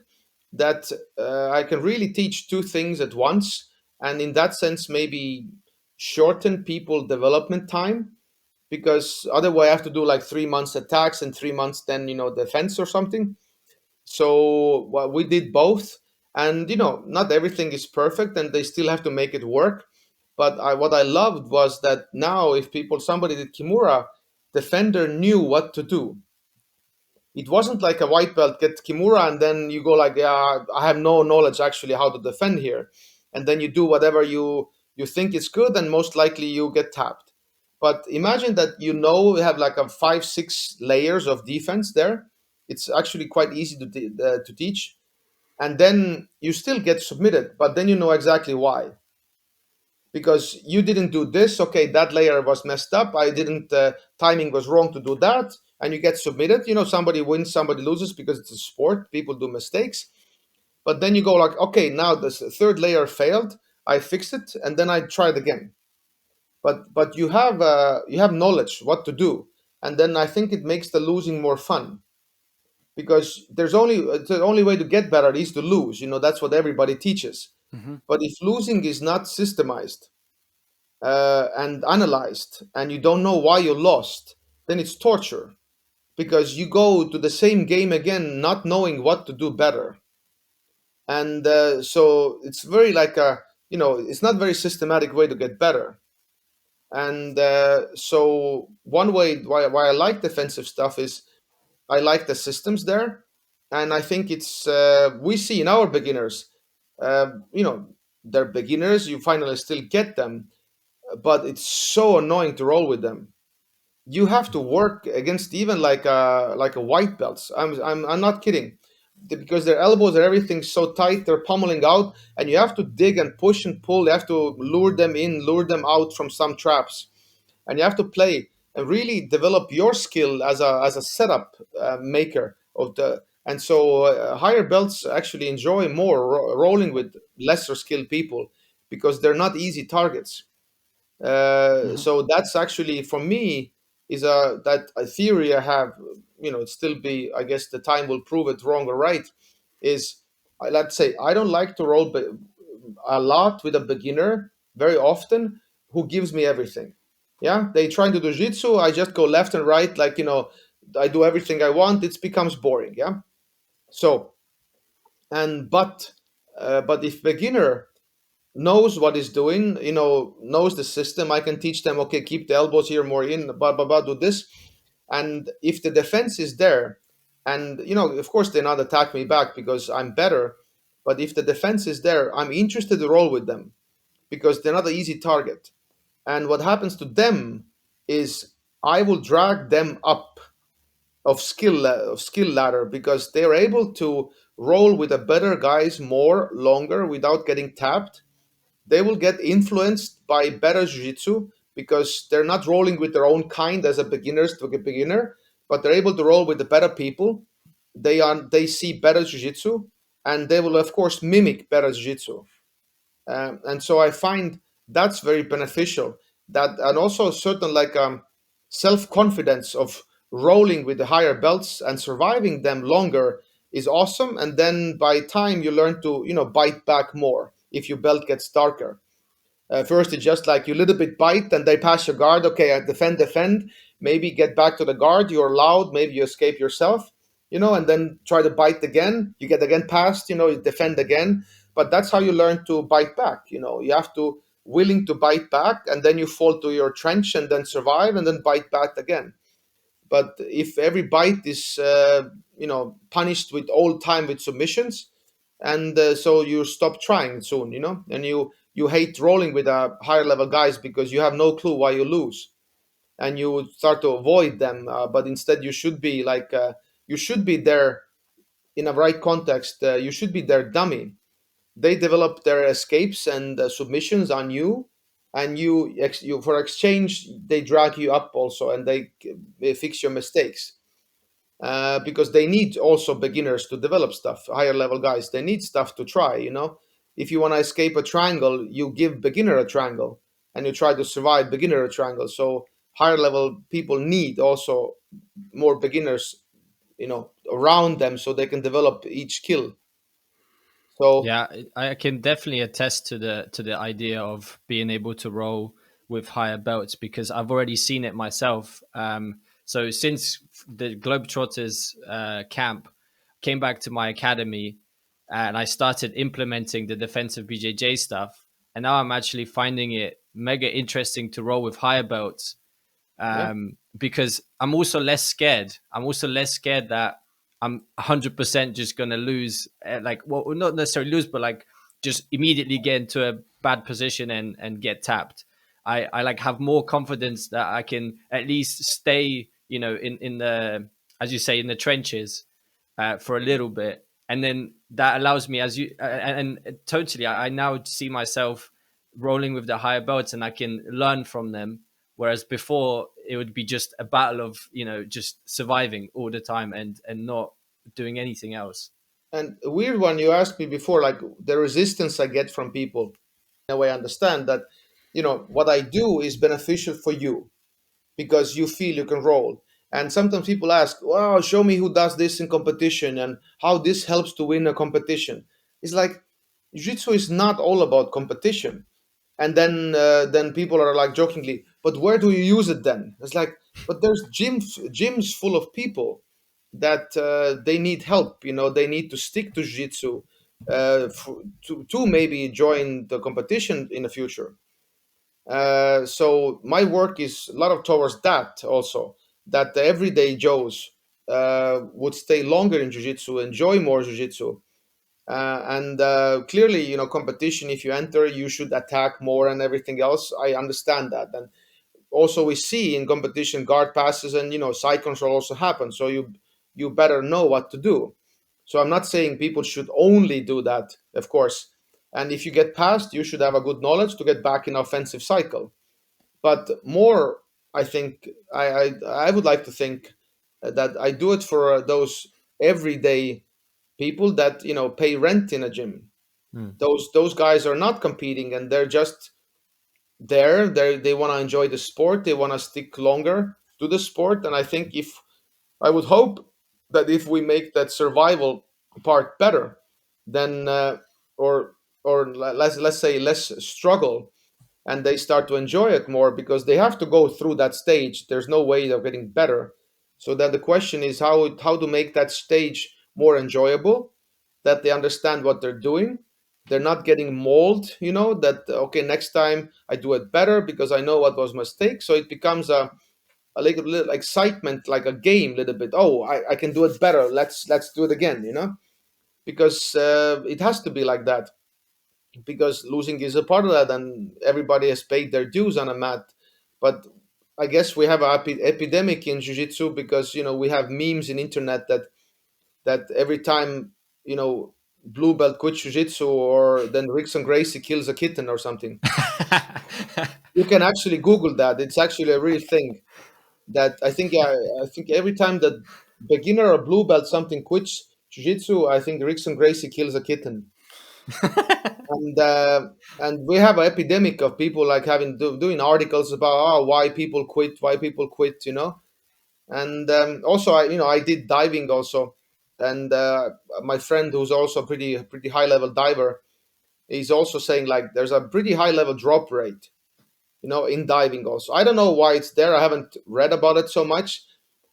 that I can really teach two things at once, and in that sense maybe shorten people development time, because otherwise I have to do like 3 months attacks and 3 months then defense or something. So well, we did both, and not everything is perfect, and they still have to make it work. But what I loved was that now, if somebody did kimura, defender knew what to do. It wasn't like a white belt get kimura and then you go like, yeah, I have no knowledge actually how to defend here, and then you do whatever you think is good, and most likely you get tapped. But imagine that we have like a 5 6 layers of defense there. It's actually quite easy to teach, and then you still get submitted, but then you know exactly why, because you didn't do this. Okay, that layer was messed up. I didn't. Timing was wrong to do that, and you get submitted. Somebody wins, somebody loses, because it's a sport. People do mistakes, but then you go like, okay, now this third layer failed. I fixed it, and then I tried again. But you have knowledge what to do, and then I think it makes the losing more fun, because the only way to get better is to lose. That's what everybody teaches. Hmm. But if losing is not systemized and analyzed, and you don't know why you lost, then it's torture, because you go to the same game again not knowing what to do better. And so it's very like it's not very systematic way to get better. And so one way why I like defensive stuff is I like the systems there, and I think it's we see in our beginners, uh, you know they're beginners, you finally still get them, but it's so annoying to roll with them. You have to work against even like a white belts. I'm not kidding. Because their elbows and everything's so tight, they're pummeling out, and you have to dig and push and pull. You have to lure them in, lure them out from some traps, and you have to play and really develop your skill as a setup maker of the. And so higher belts actually enjoy more rolling with lesser skilled people, because they're not easy targets. Hmm. So that's actually, for me, is a theory I have. It still be, I guess the time will prove it wrong or right. Is let's say I don't like to roll a lot with a beginner very often who gives me everything. Yeah, they trying to do jitsu. I just go left and right, like I do everything I want. It becomes boring. Yeah. So and but if beginner knows what he's doing, knows the system, I can teach them, okay, keep the elbows here more in, blah, blah, blah, do this. And if the defense is there, and, of course, they not attack me back because I'm better, But if the defense is there, I'm interested to roll with them because they're not an easy target. And what happens to them is I will drag them up of skill ladder because they're able to roll with the better guys more longer without getting tapped. They will get influenced by better jiu-jitsu because they're not rolling with their own kind as a beginners to a beginner, but they're able to roll with the better people. They see better jiu-jitsu, and they will of course mimic better jiu-jitsu. And so I find that's very beneficial. That and also certain like self confidence of rolling with the higher belts and surviving them longer is awesome. And then by time you learn to bite back more if your belt gets darker. First, it's just like you little bit bite and they pass your guard. Okay, I defend. Maybe get back to the guard. You're loud. Maybe you escape yourself, and then try to bite again. You get again passed. You defend again. But that's how you learn to bite back. You have to willing to bite back, and then you fall to your trench and then survive and then bite back again. But if every bite is punished with all time with submissions, and so you stop trying soon, and you hate rolling with higher level guys because you have no clue why you lose, and you start to avoid them. But instead, you should be like you should be there in a right context. You should be their dummy. They develop their escapes and submissions on you, and you for exchange they drag you up also, and they fix your mistakes. Because they need also beginners to develop stuff. Higher level guys, they need stuff to try. If you want to escape a triangle, you give beginner a triangle, and you try to survive beginner a triangle. So higher level people need also more beginners, around them, so they can develop each skill. So Yeah, I can definitely attest to the idea of being able to roll with higher belts because I've already seen it myself. So since the Globetrotters camp, came back to my academy and I started implementing the defensive BJJ stuff, and now I'm actually finding it mega interesting to roll with higher belts yeah, because I'm also less scared. I'm also less scared that I'm 100% just going to lose, well, not necessarily lose, but like just immediately get into a bad position and get tapped. I like have more confidence that I can at least stay, in the, as you say, in the trenches for a little bit. And then that allows me, as you, and totally, I now see myself rolling with the higher belts and I can learn from them. Whereas before it would be just a battle of, just surviving all the time and not doing anything else. and a weird one you asked me before, like the resistance I get from people. In a way, I understand that what I do is beneficial for you because you feel you can roll. And sometimes people ask, "Well, show me who does this in competition and how this helps to win a competition." It's like jiu-jitsu is not all about competition. And then people are like jokingly, "But where do you use it then?" It's like, but there's gyms full of people that they need help. They need to stick to jiu-jitsu to maybe join the competition in the future. So my work is a lot of towards that also, that the everyday Joes would stay longer in jiu-jitsu, enjoy more jiu-jitsu. And clearly, competition, if you enter, you should attack more and everything else. I understand that. And also we see in competition guard passes and, side control also happen. So you better know what to do. So I'm not saying people should only do that, of course. And if you get past, you should have a good knowledge to get back in offensive cycle. But more, I think I would like to think that I do it for those everyday people that pay rent in a gym. Mm. Those guys are not competing, and they're just there. They want to enjoy the sport. They want to stick longer to the sport. And I think if I would hope that if we make that survival part better, then or let's say less struggle, and they start to enjoy it more because they have to go through that stage. There's no way of getting better. So then the question is how to make that stage more enjoyable, that they understand what they're doing. They're not getting mauled, that okay, next time I do it better because I know what was mistake. So it becomes a little excitement, like a game, little bit. Oh, I can do it better. Let's do it again. because it has to be like that, because losing is a part of that, and everybody has paid their dues on a mat. But I guess we have an epidemic in jiu-jitsu, because we have memes in internet that every time blue belt quits jiu-jitsu, or then Rickson Gracie kills a kitten or something. You can actually Google that. It's actually a real thing. That I think every time that beginner or blue belt something quits jiu-jitsu, I think Rickson Gracie kills a kitten. and and we have an epidemic of people like having doing articles about why people quit, and also I did diving also, and my friend who's also a pretty high level diver, he's also saying like there's a pretty high level drop rate, in diving also. I don't know why it's there. I haven't read about it so much,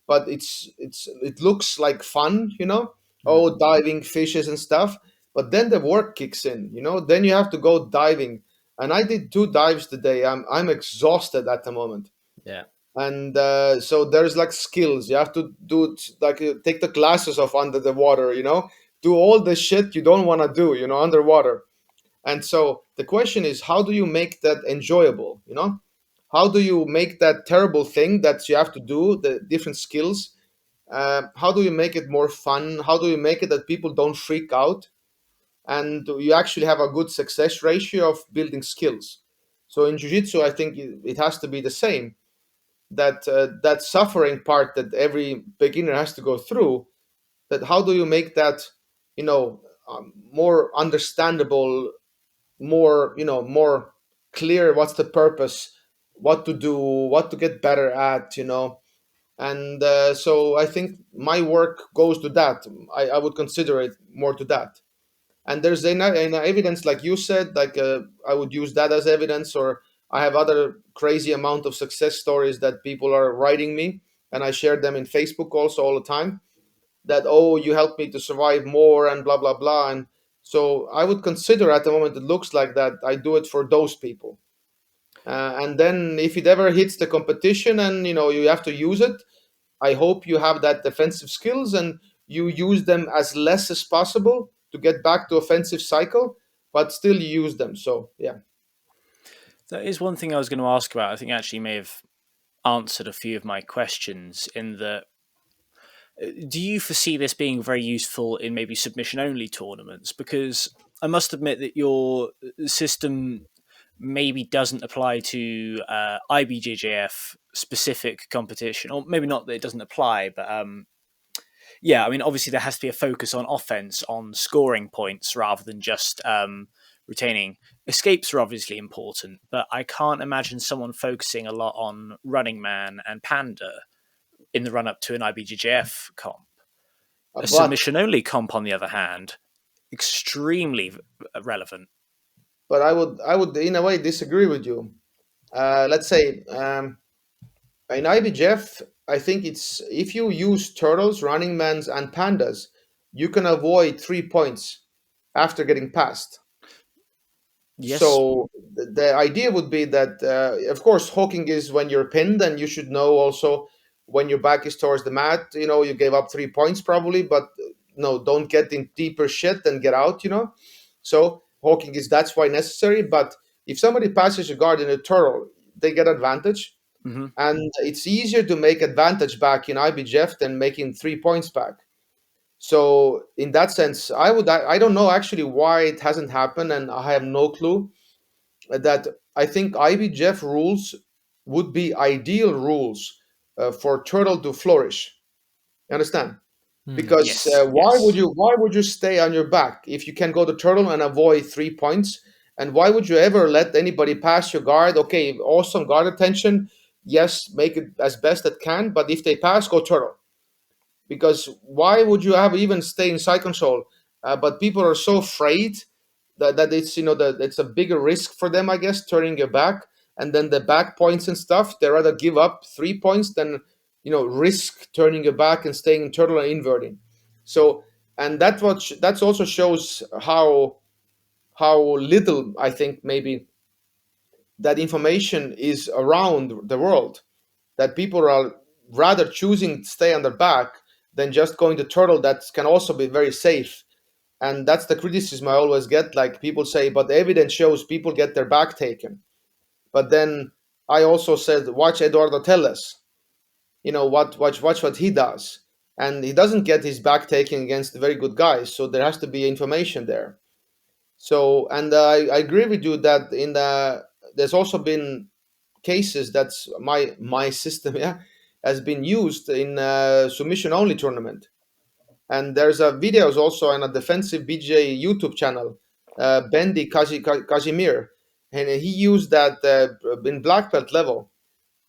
but it looks like fun, oh, diving fishes and stuff. But then the work kicks in, then you have to go diving. And I did 2 dives today. I'm exhausted at the moment. Yeah. And so there's like skills you have to do, like take the glasses off under the water, do all the shit you don't want to do, underwater. And so the question is, how do you make that enjoyable? How do you make that terrible thing that you have to do, the different skills? How do you make it more fun? How do you make it that people don't freak out? And you actually have a good success ratio of building skills. So in Jiu-Jitsu, I think it has to be the same. That suffering part that every beginner has to go through. That how do you make that, more understandable, more clear, what's the purpose, what to do, what to get better at, and so I think my work goes to that. I would consider it more to that. And there's an evidence, like you said, like I would use that as evidence, or I have other crazy amount of success stories that people are writing me, and I share them in Facebook also all the time, that, oh, you helped me to survive more and blah blah blah. And so I would consider, at the moment it looks like that I do it for those people. And then if it ever hits the competition and you have to use it, I hope you have that defensive skills and you use them as less as possible to get back to offensive cycle, but still use them. So yeah. That is one thing I was going to ask about. I think actually may have answered a few of my questions in that. Do you foresee this being very useful in maybe submission only tournaments? Because I must admit that your system maybe doesn't apply to IBJJF specific competition, or maybe not that it doesn't apply, but yeah, I mean, obviously there has to be a focus on offense, on scoring points rather than just retaining. Escapes are obviously important, but I can't imagine someone focusing a lot on running man and panda in the run up to an IBJJF comp. A But submission only comp, on the other hand, extremely relevant. I would in a way disagree with you. Let's say in IBJF, I think it's if you use turtles, running mans, and pandas, you can avoid 3 points after getting passed. Yes. So the idea would be that, of course, hawking is when you're pinned, and you should know also when your back is towards the mat. You gave up 3 points probably, but no, don't get in deeper shit and get out. So hawking is that's why necessary. But if somebody passes a guard in a turtle, they get advantage, Mm-hmm. and it's easier to make advantage back in IBJF than making 3 points back. So in that sense, I don't know actually why it hasn't happened, and I have no clue. That I think IBJF rules would be ideal rules for turtle to flourish. You understand? Because Yes. Yes. why would you stay on your back if you can go to turtle and avoid 3 points? And why would you ever let anybody pass your guard? Okay, awesome guard attention. Yes, make it as best it can. But if they pass, go turtle. Because why would you have even stay in side control? But people are so afraid that it's that it's a bigger risk for them, I guess, turning your back, and then the back points and stuff. They rather give up 3 points than risk turning your back and staying in turtle and inverting. So, and that's also shows how little I think maybe that information is around the world, that people are rather choosing to stay on their back than just going to turtle, that can also be very safe. And that's the criticism I always get. Like people say, but the evidence shows people get their back taken. But then I also said, watch Eduardo Telles. Watch what he does. And he doesn't get his back taken against very good guys. So there has to be information there. So, and I agree with you that there's also been cases that's my system, yeah, has been used in submission only tournament. And there's a videos also on a Defensive BJJ YouTube channel, Bendy Kazimir, and he used that in black belt level,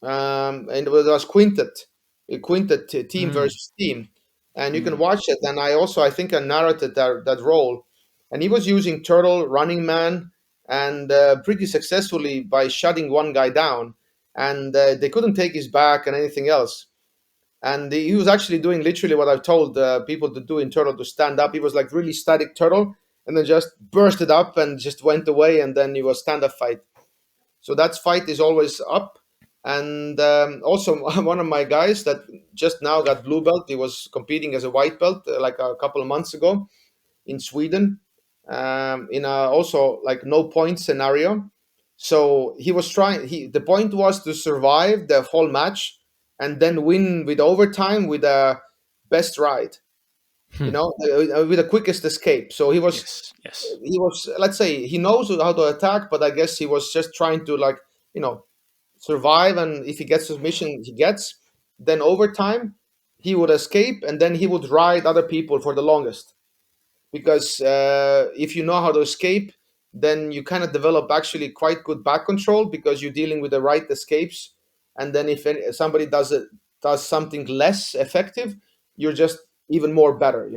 and it was team Mm. versus team, and you can Mm. watch it. And I think I narrated that role, and he was using turtle, running man, and pretty successfully by shutting one guy down, and they couldn't take his back and anything else. And he was actually doing literally what I've told people to do in turtle, to stand up. He was like really static turtle, and then just bursted up and just went away, and then he was stand up fight. So that fight is always up. And also one of my guys that just now got blue belt, he was competing as a white belt like a couple of months ago in Sweden, in a also like no point scenario. So he was trying. The point was to survive the whole match and then win with overtime with a best ride. Hmm. With the quickest escape. So he was Yes, yes. he was let's say he knows how to attack, but I guess he was just trying to like you know survive. And if he gets submission, he gets. Then overtime, he would escape, and then he would ride other people for the longest because if you know how to escape, then you kind of develop actually quite good back control because you're dealing with the right escapes. And then if somebody does something less effective, you're just even more better.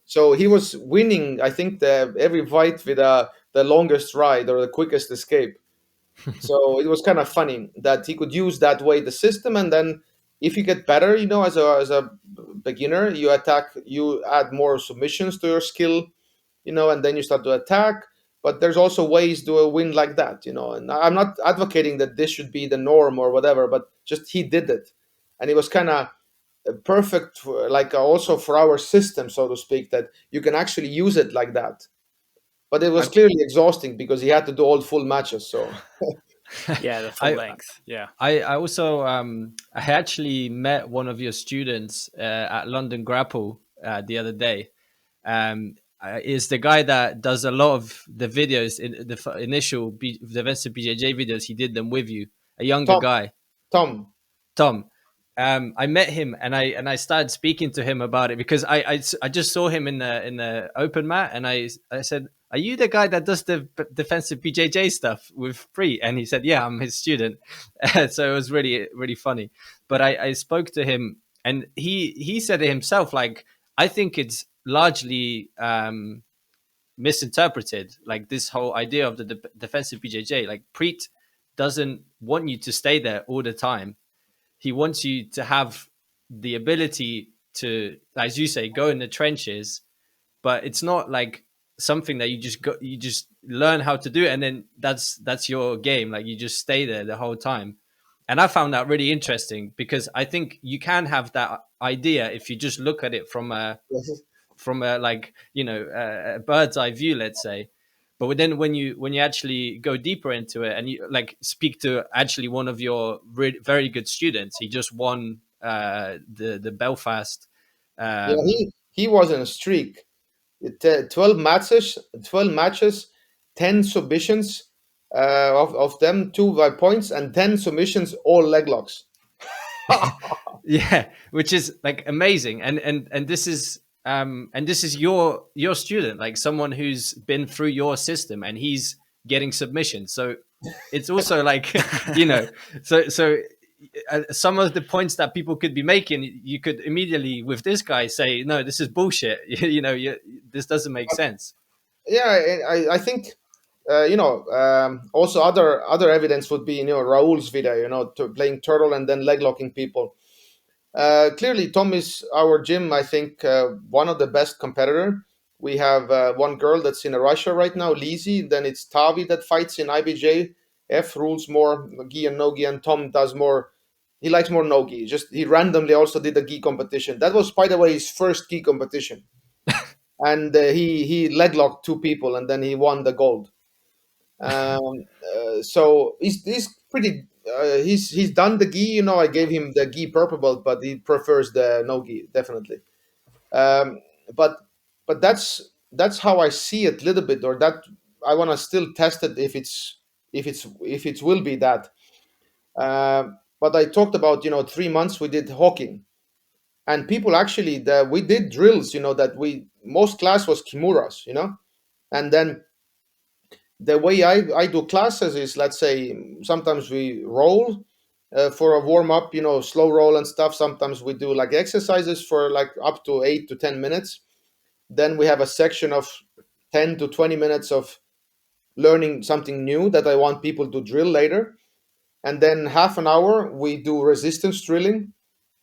So he was winning, I think, every fight with the longest ride or the quickest escape. So it was kind of funny that he could use that way the system, and then if you get better, as a beginner, you add more submissions to your skill, and then you start to attack. But there's also ways to win like that. And I'm not advocating that this should be the norm or whatever, but just he did it, and it was kind of perfect, like also for our system, so to speak, that you can actually use it like that. But it was I, clearly exhausting because he had to do all full matches. So Yeah, the full I, length. Yeah. I also I actually met one of your students at London Grapple the other day. Is the guy that does a lot of the videos in the initial Defensive BJJ videos. He did them with you, a younger Tom, guy, Tom, Tom. I met him and I started speaking to him about it because I just saw him in the open mat and I said, "Are you the guy that does the Defensive BJJ stuff with Priit?" And he said, "Yeah, I'm his student." So it was really really funny. But I spoke to him and he said it himself. Like, I think it's largely misinterpreted. Like, this whole idea of the Defensive BJJ. Like, Priit doesn't want you to stay there all the time. He wants you to have the ability to, as you say, go in the trenches, but it's not like something that you just learn how to do, and then that's your game. Like, you just stay there the whole time. And I found that really interesting because I think you can have that idea if you just look at it from a like a bird's eye view, let's say. But then when you actually go deeper into it and you like speak to actually one of your very good students, he just won the Belfast. yeah, um he was in a streak. 12 matches, 10 submissions, of them 2 by points, and 10 submissions, all leg locks. yeah, which is like amazing. And this is your student, like someone who's been through your system, and he's getting submission. So it's also like so some of the points that people could be making, you could immediately with this guy say, no, this is bullshit. This doesn't make sense. Yeah, I think also other evidence would be Raul's video, playing turtle and then leg locking people. Clearly, Tom is our gym. I think one of the best competitor. We have one girl that's in Russia right now, Lizzie. Then it's Tavi that fights in IBJJF, rules more gi and no gi, and Tom does more. He likes more no gi. Just he randomly also did a gi competition. That was, by the way, his first gi competition. and he leg locked two people, and then he won the gold. So he's pretty. He's done the gi. I gave him the gi purple belt, but he prefers the no gi definitely. Um, but that's how I see it a little bit, or that I want to still test it if it will be that. But I talked about 3 months we did hawking, and people actually we did drills. That we most class was kimuras. And then the way I do classes is, let's say, sometimes we roll for a warm up, slow roll and stuff. Sometimes we do like exercises for like up to 8 to 10 minutes. Then we have a section of 10 to 20 minutes of learning something new that I want people to drill later. And then half an hour we do resistance drilling,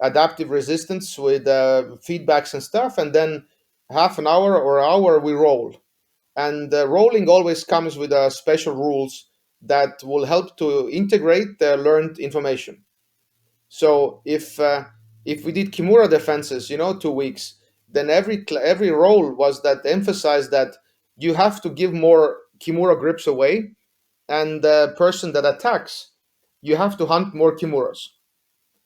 adaptive resistance with feedbacks and stuff. And then half an hour or hour we roll. And rolling always comes with special rules that will help to integrate the learned information. So if we did kimura defenses, 2 weeks, then every roll was that emphasized that you have to give more kimura grips away, and the person that attacks, you have to hunt more kimuras.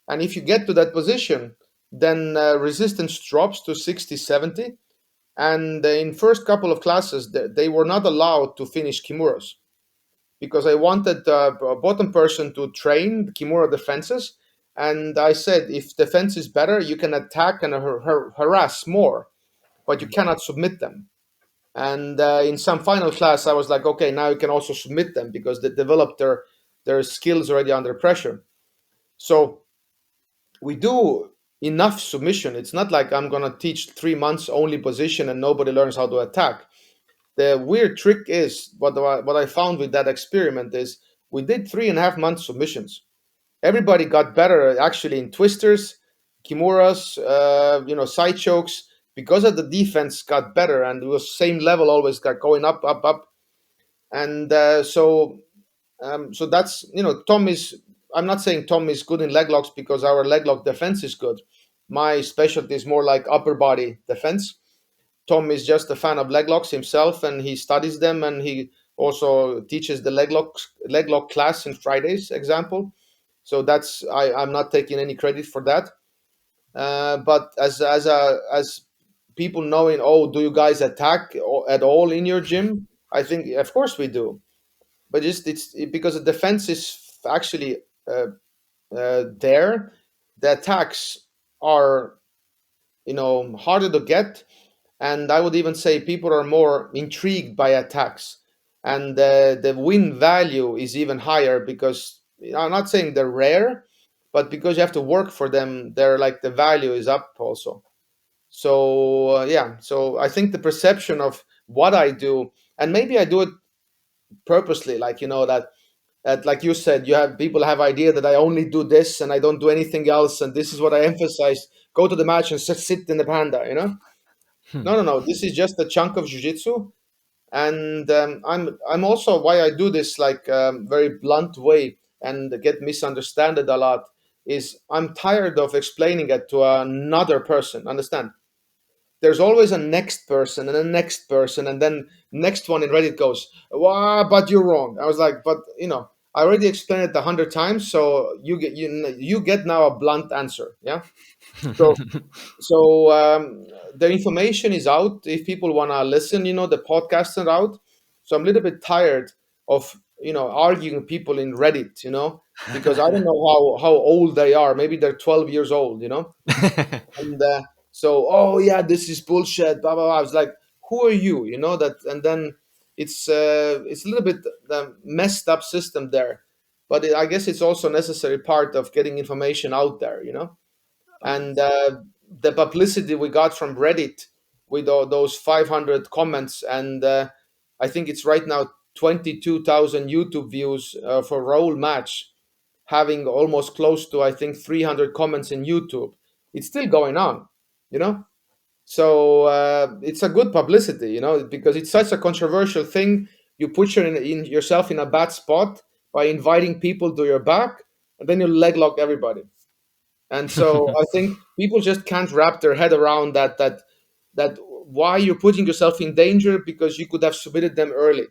And if you get to that position, then resistance drops to 60, 70. And in first couple of classes, they were not allowed to finish kimuras because I wanted a bottom person to train kimura defenses. And I said, if defense is better, you can attack and harass more, but you cannot submit them. And in some final class, I was like, okay, now you can also submit them because they developed their skills already under pressure. So we do enough submission. It's not like I'm going to teach 3 months only position and nobody learns how to attack. The weird trick is what I found with that experiment is we did 3.5 months submissions. Everybody got better actually in twisters, kimuras, side chokes, because of the defense got better, and it was same level, always got going up, up, up. And so that's Tom is. I'm not saying Tom is good in leg locks because our leg lock defense is good. My specialty is more like upper body defense. Tom is just a fan of leg locks himself, and he studies them, and he also teaches the leg lock class in Fridays, example. So I'm not taking any credit for that. But as people knowing, oh, do you guys attack at all in your gym? I think of course we do, but because the defense is actually there. The attacks are harder to get, and I would even say people are more intrigued by attacks, and the win value is even higher because I'm not saying they're rare, but because you have to work for them, they're like the value is up also. So yeah, so I think the perception of what I do, and maybe I do it purposely, like that like you said, you have people have idea that I only do this and I don't do anything else, and this is what I emphasize. Go to the match and sit in the panda. No. This is just a chunk of jiu-jitsu, and I'm also why I do this like very blunt way and get misunderstood a lot is I'm tired of explaining it to another person. Understand? There's always a next person and a next person, and then next one in Reddit goes, "Wow, but you're wrong." I was like, "But I already explained it 100 times, so you get now a blunt answer." Yeah. So the information is out. If people want to listen, the podcasts are out. So I'm a little bit tired of arguing with people in Reddit, because I don't know how old they are. Maybe they're 12 years old, and so oh yeah, this is bullshit. Blah blah blah. I was like, who are you? That, and then it's a little bit the messed up system there, but I guess it's also a necessary part of getting information out there, and the publicity we got from Reddit with all those 500 comments, and I think it's right now 22,000 YouTube views for roll match, having almost close to I think 300 comments in YouTube. It's still going on, you know. So it's a good publicity, because it's such a controversial thing. You put in yourself in a bad spot by inviting people to your back, and then you leg lock everybody. And so I think people just can't wrap their head around that why you're putting yourself in danger, because you could have submitted them early.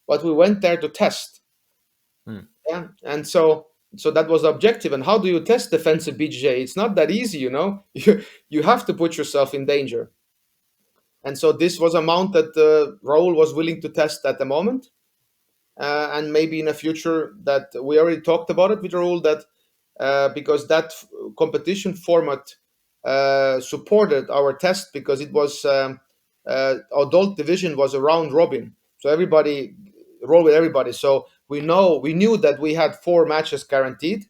But we went there to test. Hmm. Yeah. And so that was the objective. And how do you test defensive BJJ? It's not that easy, you know. You have to put yourself in danger. And so this was amount that Raul was willing to test at the moment. And maybe in the future, that we already talked about it with Raul, that because that competition format supported our test, because it was adult division was a round robin, so everybody roll with everybody. So we knew that we had 4 matches guaranteed,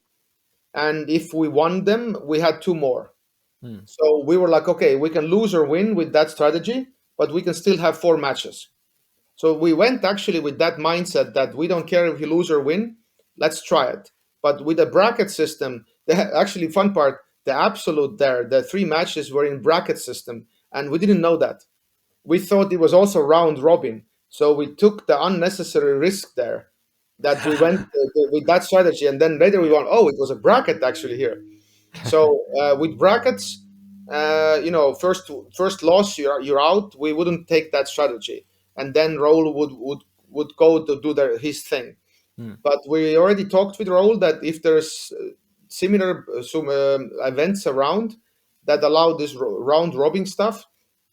and if we won them, we had 2 more. Hmm. So we were like, okay, we can lose or win with that strategy, but we can still have 4 matches. So we went actually with that mindset that we don't care if you lose or win, let's try it. But with the bracket system, the actually fun part, the absolute there, the 3 matches were in bracket system, and we didn't know that. We thought it was also round robin, so we took the unnecessary risk there. That we went with that strategy, and then later we went, oh, it was a bracket actually here. So with brackets, first loss, you're out. We wouldn't take that strategy, and then Raul would go to do his thing. Hmm. But we already talked with Raul that if there's similar some events around that allow this round robin stuff,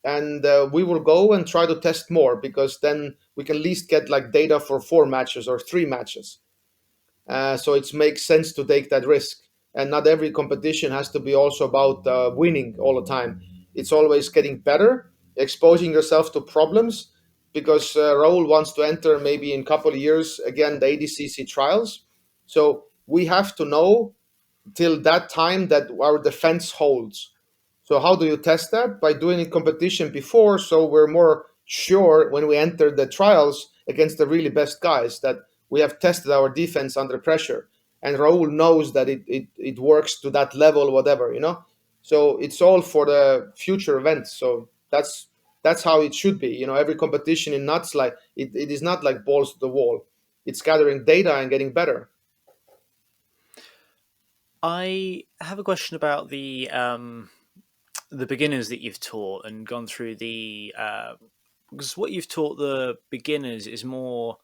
and we will go and try to test more, because then we can at least get like data for 4 matches or 3 matches. So it makes sense to take that risk. And not every competition has to be also about winning all the time. It's always getting better, exposing yourself to problems, because Raul wants to enter maybe in a couple of years again the ADCC trials. So we have to know till that time that our defense holds. So how do you test that? By doing a competition before, so we're more sure when we enter the trials against the really best guys that we have tested our defense under pressure. And Raul knows that it works to that level, whatever, you know. So it's all for the future events. So that's how it should be. You know, every competition in nuts, like it is not like balls to the wall. It's gathering data and getting better. I have a question about the beginners that you've taught and gone through because what you've taught the beginners is more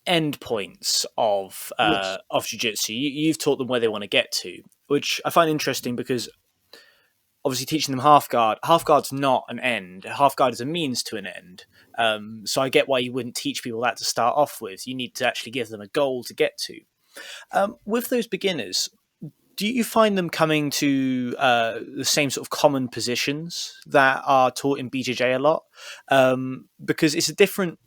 endpoints Yes. of jiu-jitsu. You've taught them where they want to get to, which I find interesting because obviously teaching them half guard's not an end. Half guard is a means to an end. So I get why you wouldn't teach people that to start off with. You need to actually give them a goal to get to. With those beginners, do you find them coming to the same sort of common positions that are taught in BJJ a lot? Because it's a different.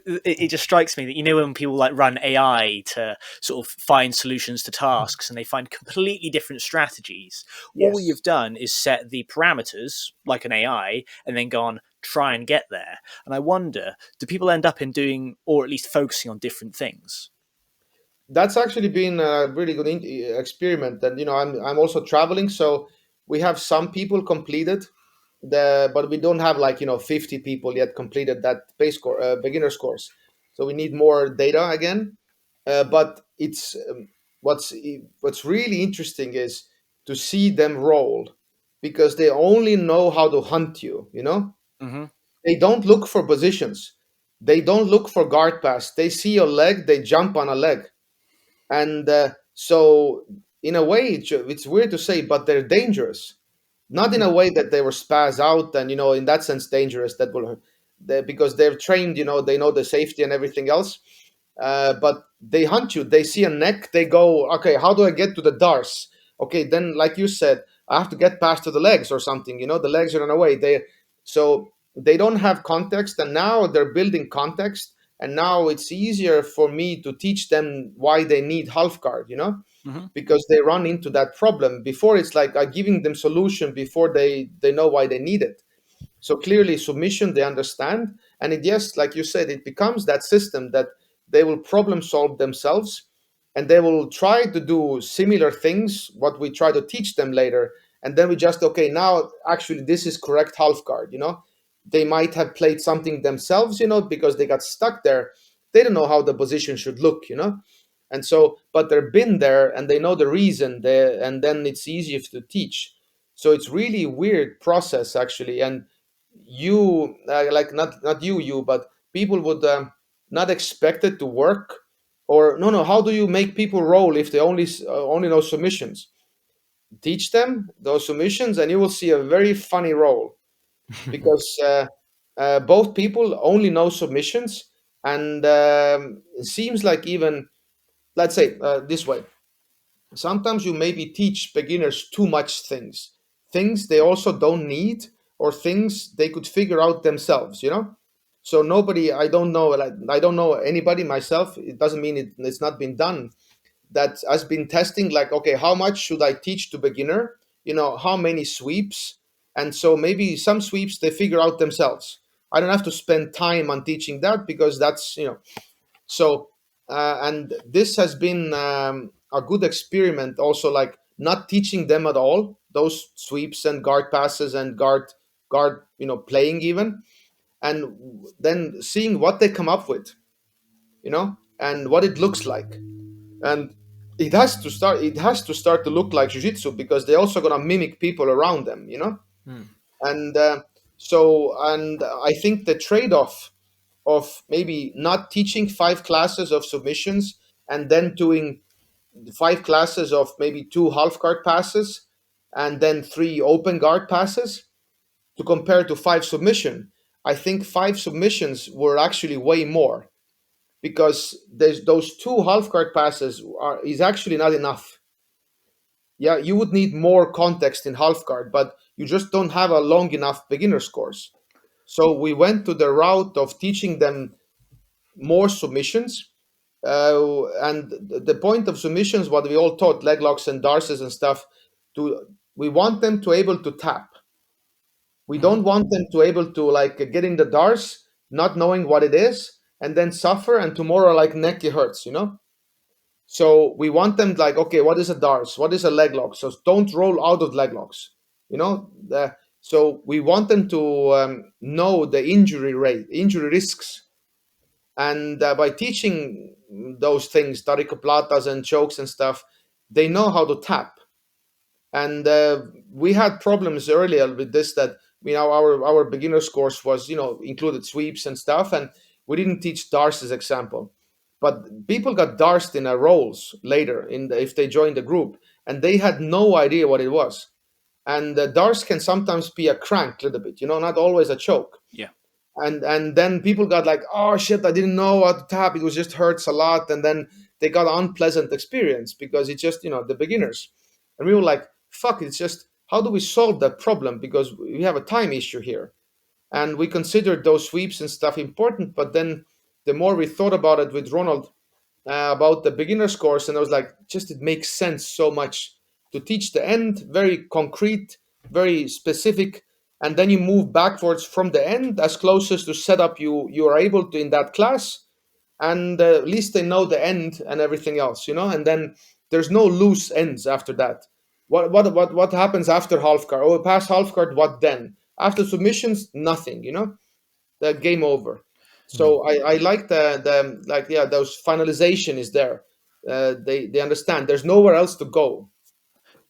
It just strikes me that, you know, when people like run AI to sort of find solutions to tasks and they find completely different strategies, all Yes. you've done is set the parameters like an AI and then gone try and get there. And I wonder, do people end up in doing, or at least focusing on, different things? That's actually been a really good experiment. And I'm also traveling, so we have some people completed but we don't have like 50 people yet completed that beginners course. So we need more data again. But it's what's really interesting is to see them roll, because they only know how to hunt you. Mm-hmm. They don't look for positions. They don't look for guard pass. They see your leg, they jump on a leg. And so in a way it's weird to say, but they're dangerous, not in a way that they were spaz out and in that sense dangerous, that will because they're trained, they know the safety and everything else. But they hunt you, they see a neck, they go, okay, how do I get to the dars? Okay, then like you said, I have to get past to the legs or something, the legs are in a way, so they don't have context, and now they're building context. And now it's easier for me to teach them why they need half guard, Mm-hmm. because they run into that problem. Before, it's like I'm giving them solution before they know why they need it. So clearly submission they understand, and yes, like you said, it becomes that system that they will problem solve themselves, and they will try to do similar things what we try to teach them later. And then we just, okay, now actually this is correct half guard. They might have played something themselves, because they got stuck there. They don't know how the position should look. And so, but they've been there and they know the reason and then it's easier to teach. So it's really weird process actually. And you like not you but people would not expect it to work, or no, how do you make people roll if they only know submissions? Teach them those submissions and you will see a very funny roll, because both people only know submissions. And it seems like, even let's say this way, sometimes you maybe teach beginners too much things they also don't need, or things they could figure out themselves, so nobody, I don't know, like, I don't know anybody myself, it doesn't mean it's not been done, that has been testing, like, okay, how much should I teach to beginner, how many sweeps, and so maybe some sweeps they figure out themselves. I don't have to spend time on teaching that, because that's, so and this has been a good experiment also, like not teaching them at all those sweeps and guard passes and guard playing even, and then seeing what they come up with, and what it looks like. And it has to start to look like jiu-jitsu, because they're also going to mimic people around them, Hmm. and and I think the trade-off of maybe not teaching 5 classes of submissions and then doing 5 classes of maybe 2 half guard passes and then 3 open guard passes, to compare to 5 submission. I think 5 submissions were actually way more, because there's those 2 half guard passes is actually not enough. Yeah, you would need more context in half guard, but you just don't have a long enough beginner's course. So we went to the route of teaching them more submissions. And the point of submissions, what we all taught, leg locks and darces and stuff, to we want them to able to tap. We Hmm. don't want them to able to like get in the darce, not knowing what it is, and then suffer, and tomorrow like neck hurts. So we want them like, okay, what is a darce? What is a leg lock? So don't roll out of leg locks. So we want them to know the injury rate, injury risks, and by teaching those things, taricoplatas and chokes and stuff, they know how to tap. And we had problems earlier with this, that our beginners course was included sweeps and stuff, and we didn't teach darces example, but people got darsed in a rolls later if they joined the group, and they had no idea what it was. And the darce can sometimes be a crank a little bit, not always a choke. Yeah. And then people got like, oh shit, I didn't know how to tap, it was just hurts a lot, and then they got unpleasant experience, because it's just the beginners. And we were like, fuck, it's just, how do we solve that problem, because we have a time issue here. And we considered those sweeps and stuff important, but then the more we thought about it with Ronald, about the beginner's course, and I was like, just it makes sense so much to teach the end, very concrete, very specific, and then you move backwards from the end as closest to setup you are able to in that class, and at least they know the end and everything else, and then there's no loose ends after that. What happens after half guard? Oh, past half guard, what then? After submissions, nothing, the game over. Hmm. So I like the like, yeah, those finalization is there. They understand there's nowhere else to go.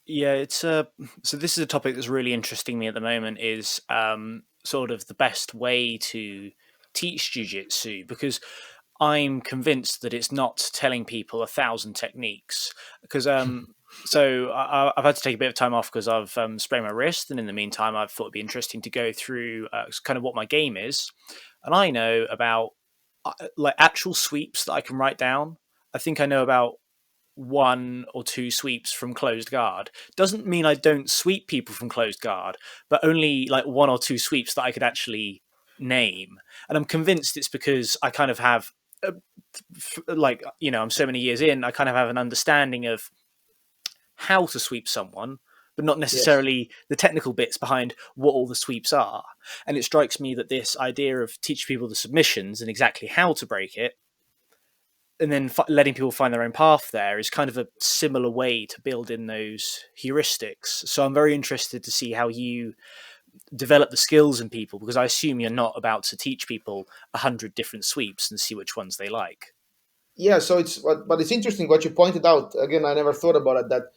Yeah, it's so this is a topic that's really interesting me at the moment, is sort of the best way to teach jiu-jitsu, because I'm convinced that it's not telling people 1,000 techniques, because I've had to take a bit of time off because I've sprained my wrist, and in the meantime I thought it'd be interesting to go through kind of what my game is, and I know about like actual sweeps that I can write down. I think I know about 1 or 2 sweeps from closed guard. Doesn't mean I don't sweep people from closed guard, but only like 1 or 2 sweeps that I could actually name. And I'm convinced it's because I kind of have, like, I'm so many years in, I kind of have an understanding of how to sweep someone, but not Yes. necessarily the technical bits behind what all the sweeps are. And it strikes me that this idea of teach people the submissions and exactly how to break it, and then letting people find their own path there, is kind of a similar way to build in those heuristics. So I'm very interested to see how you develop the skills in people, because I assume you're not about to teach people 100 different sweeps and see which ones they like. Yeah, so but it's interesting what you pointed out. Again, I never thought about it, that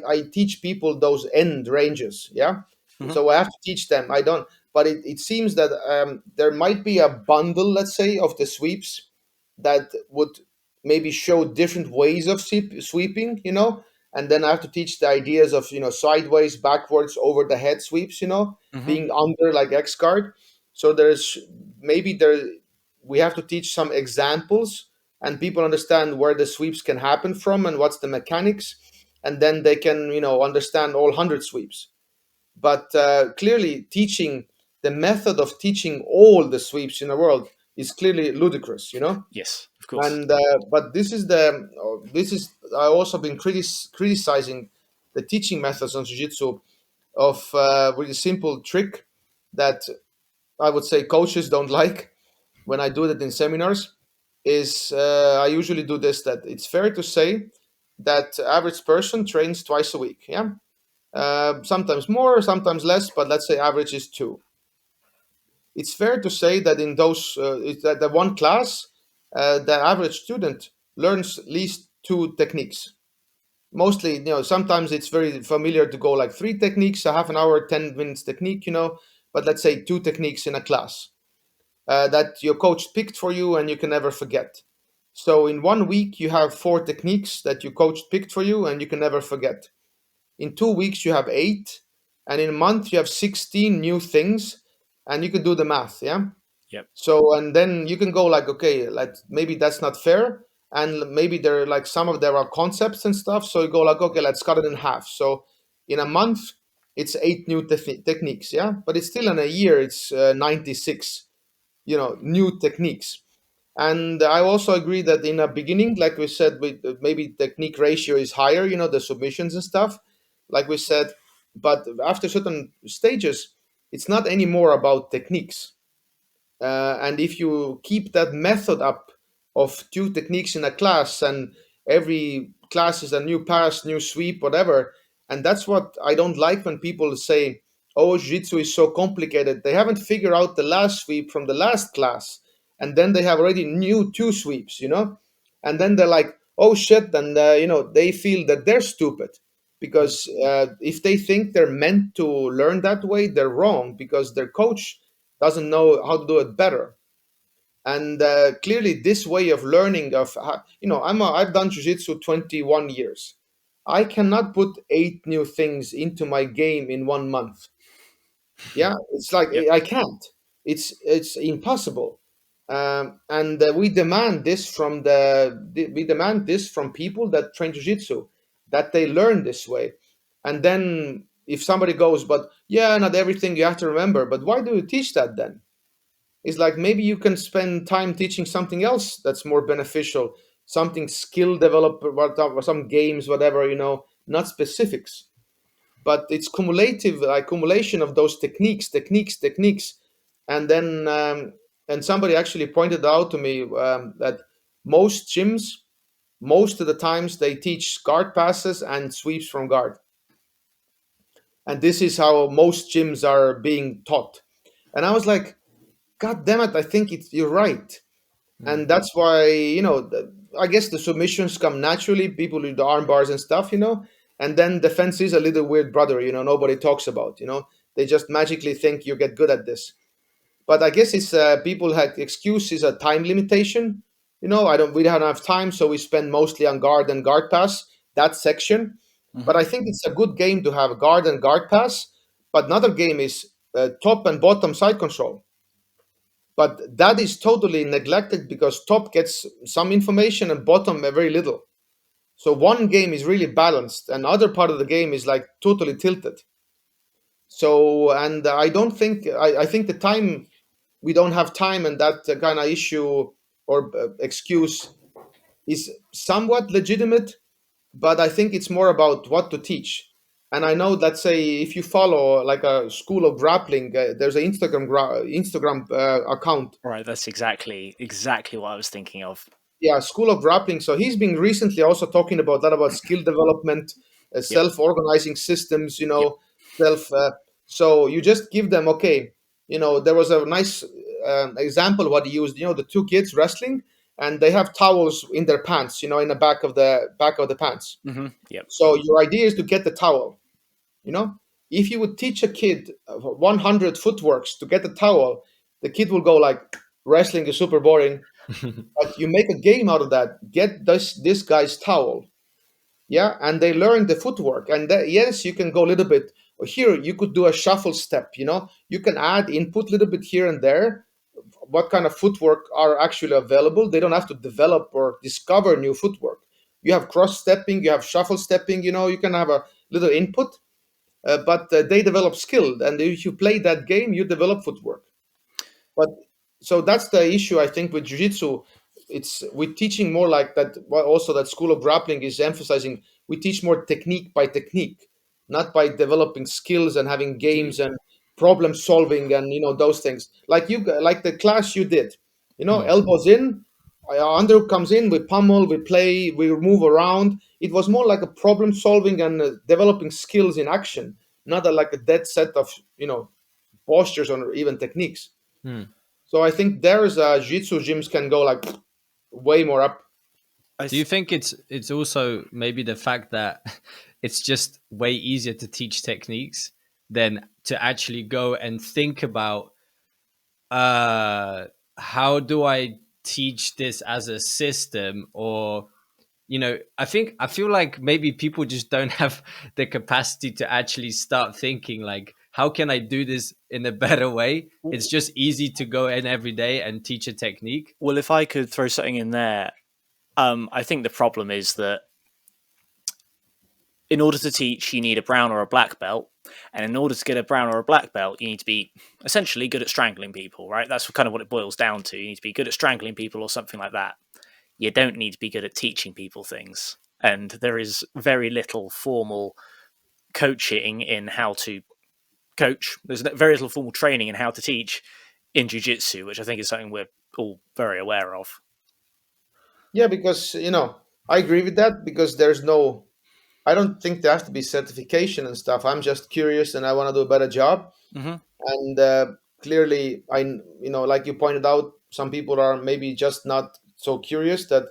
I teach people those end ranges. Yeah, Mm-hmm. so I have to teach them. I don't. but it seems that there might be a bundle, let's say, of the sweeps that would maybe show different ways of sweeping, and then I have to teach the ideas of, sideways, backwards, over the head sweeps, Hmm. being under like X guard. So there's maybe there we have to teach some examples, and people understand where the sweeps can happen from and what's the mechanics, and then they can, understand all 100 sweeps. But clearly, teaching the method of teaching all the sweeps in the world is clearly ludicrous. Yes, of course. And but this is I also been criticizing the teaching methods on jiu-jitsu of really simple trick that I would say coaches don't like when I do that in seminars. Is I usually do this, that it's fair to say that average person trains twice a week. Yeah, sometimes more, sometimes less, but let's say average is two. It's fair to say that in those that the one class, the average student learns at least two techniques. Mostly, sometimes it's very familiar to go like three techniques, a half an hour, 10 minutes technique, but let's say two techniques in a class that your coach picked for you and you can never forget. So in 1 week, you have four techniques that your coach picked for you and you can never forget. In 2 weeks, you have eight. And in a month, you have 16 new things. And you can do the math. Yeah. Yep. So, and then you can go like, okay, like maybe that's not fair. And maybe there are like some of there are concepts and stuff. So you go like, okay, let's cut it in half. So in a month, it's eight new techniques. Yeah. But it's still in a year, it's 96, new techniques. And I also agree that in a beginning, like we said, maybe technique ratio is higher, the submissions and stuff, like we said. But after certain stages, it's not anymore about techniques. And if you keep that method up of two techniques in a class, and every class is a new pass, new sweep, whatever, and that's what I don't like when people say, "Oh, jiu-jitsu is so complicated." They haven't figured out the last sweep from the last class, and then they have already new two sweeps, and then they're like, "Oh shit!" And they feel that they're stupid because if they think they're meant to learn that way, they're wrong because their coach doesn't know how to do it better. And clearly, this way of learning I've done jiu-jitsu 21 years. I cannot put eight new things into my game in 1 month. Yeah, it's like Yep. I can't. It's impossible. And we demand this from people that train jiu-jitsu, that they learn this way. And then if somebody goes, but yeah, not everything you have to remember. But why do you teach that then? It's like maybe you can spend time teaching something else that's more beneficial, something skill develop, some games, whatever, not specifics. But it's cumulative accumulation of those techniques. And then and somebody actually pointed out to me that most gyms, most of the times, they teach guard passes and sweeps from guard, and this is how most gyms are being taught. And I was like, God damn it, I think you're right. Mm. And that's why, I guess the submissions come naturally, people with the arm bars and stuff, and then defense is a little weird brother, nobody talks about, they just magically think you get good at this. But I guess it's people had excuse is a time limitation. We don't have time, so we spend mostly on guard and guard pass, that section. But Hmm. I think it's a good game to have guard and guard pass. But another game is top and bottom side control. But that is totally neglected because top gets some information and bottom very little. So one game is really balanced, and other part of the game is like totally tilted. So, and I think the time, we don't have time, and that kind of issue or excuse is somewhat legitimate, but I think it's more about what to teach. And I know, let's say, if you follow like a school of grappling, there's an Instagram account. Right. That's exactly what I was thinking of. Yeah, school of grappling. So he's been recently also talking about that, about skill development, Yep. self-organizing systems, Yep. self. So you just give them, okay, there was a nice example what he used. The two kids wrestling, and they have towels in their pants, in the back of the pants. Hmm. Yep. So your idea is to get the towel, you know. if you would teach a kid 100 footworks to get a towel, the kid will go like, wrestling is super boring. But you make a game out of that. Get this guy's towel, yeah, and they learn the footwork. And yes, you can go a little bit here. You could do a shuffle step. You can add input a little bit here and there. What kind of footwork are actually available? They don't have to develop or discover new footwork. You have cross stepping, you have shuffle stepping. You can have a little input, but they develop skill. And if you play that game, you develop footwork. But so that's the issue, I think, with jiu-jitsu. It's we're teaching more like that. Also, that school of grappling is emphasizing we teach more technique by technique, not by developing skills and having Do you, games and problem solving and those things. Like the class you did, Hmm. elbows in, underhook comes in, we pummel, we play, we move around. It was more like a problem solving and developing skills in action, not like a dead set of postures or even techniques. Hmm. So I think there's jiu-jitsu gyms can go like way more up. I Do you th- think it's also maybe the fact that it's just way easier to teach techniques than to actually go and think about uh how do I teach this as a system? Or I feel like maybe people just don't have the capacity to actually start thinking like, how can I do this in a better way? It's just easy to go in every day and teach a technique. well, if I could throw something in there, I think the problem is that in order to teach, you need a brown or a black belt. And in order to get a brown or a black belt, you need to be essentially good at strangling people, right? That's kind of what it boils down to. You need to be good at strangling people or something like that. You don't need to be good at teaching people things. And there is very little formal coaching in how to coach. There's very little formal training in how to teach in jiu-jitsu, which I think is something we're all very aware of. Yeah, because I agree with that because there's no. I don't think there has to be certification and stuff. I'm just curious and I want to do a better job. Mm-hmm. And clearly, like you pointed out, some people are maybe just not so curious that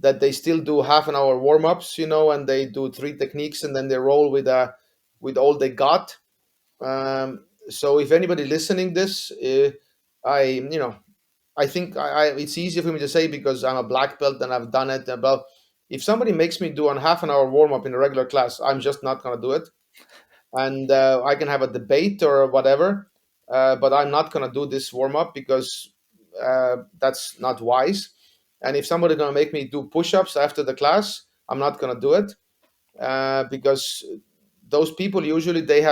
they still do half an hour warm ups, and they do three techniques and then they roll with all they got. So if anybody listening this, I I think it's easier for me to say because I'm a black belt and I've done it. But if somebody makes me do a half an hour warm up in a regular class, I'm just not gonna do it. And I can have a debate or whatever, but I'm not gonna do this warm up because that's not wise. And if somebody's gonna make me do push ups after the class, I'm not gonna do it because those people usually they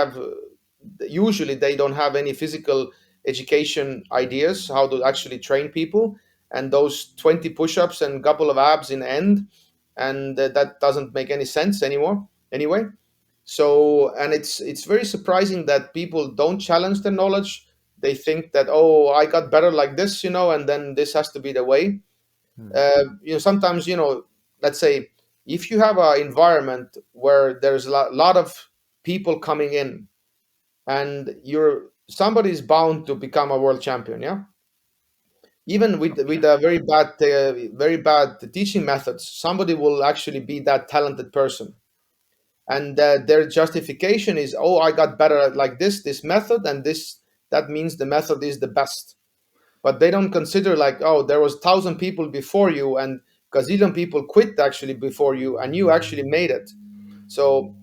don't have any physical education ideas how to actually train people, and those 20 push-ups and couple of abs in end, and that doesn't make any sense anymore anyway. So, and it's very surprising that people don't challenge their knowledge. They think that, oh, I got better like this, and then this has to be the way. Hmm. Sometimes, let's say if you have an environment where there's a lot of people coming in, and somebody is bound to become a world champion, yeah. Even with a very bad teaching methods, somebody will actually be that talented person, and their justification is, oh, I got better at like this method, and that means the method is the best. But they don't consider like, oh, there was 1,000 people before you and gazillion people quit actually before you, and you actually made it. So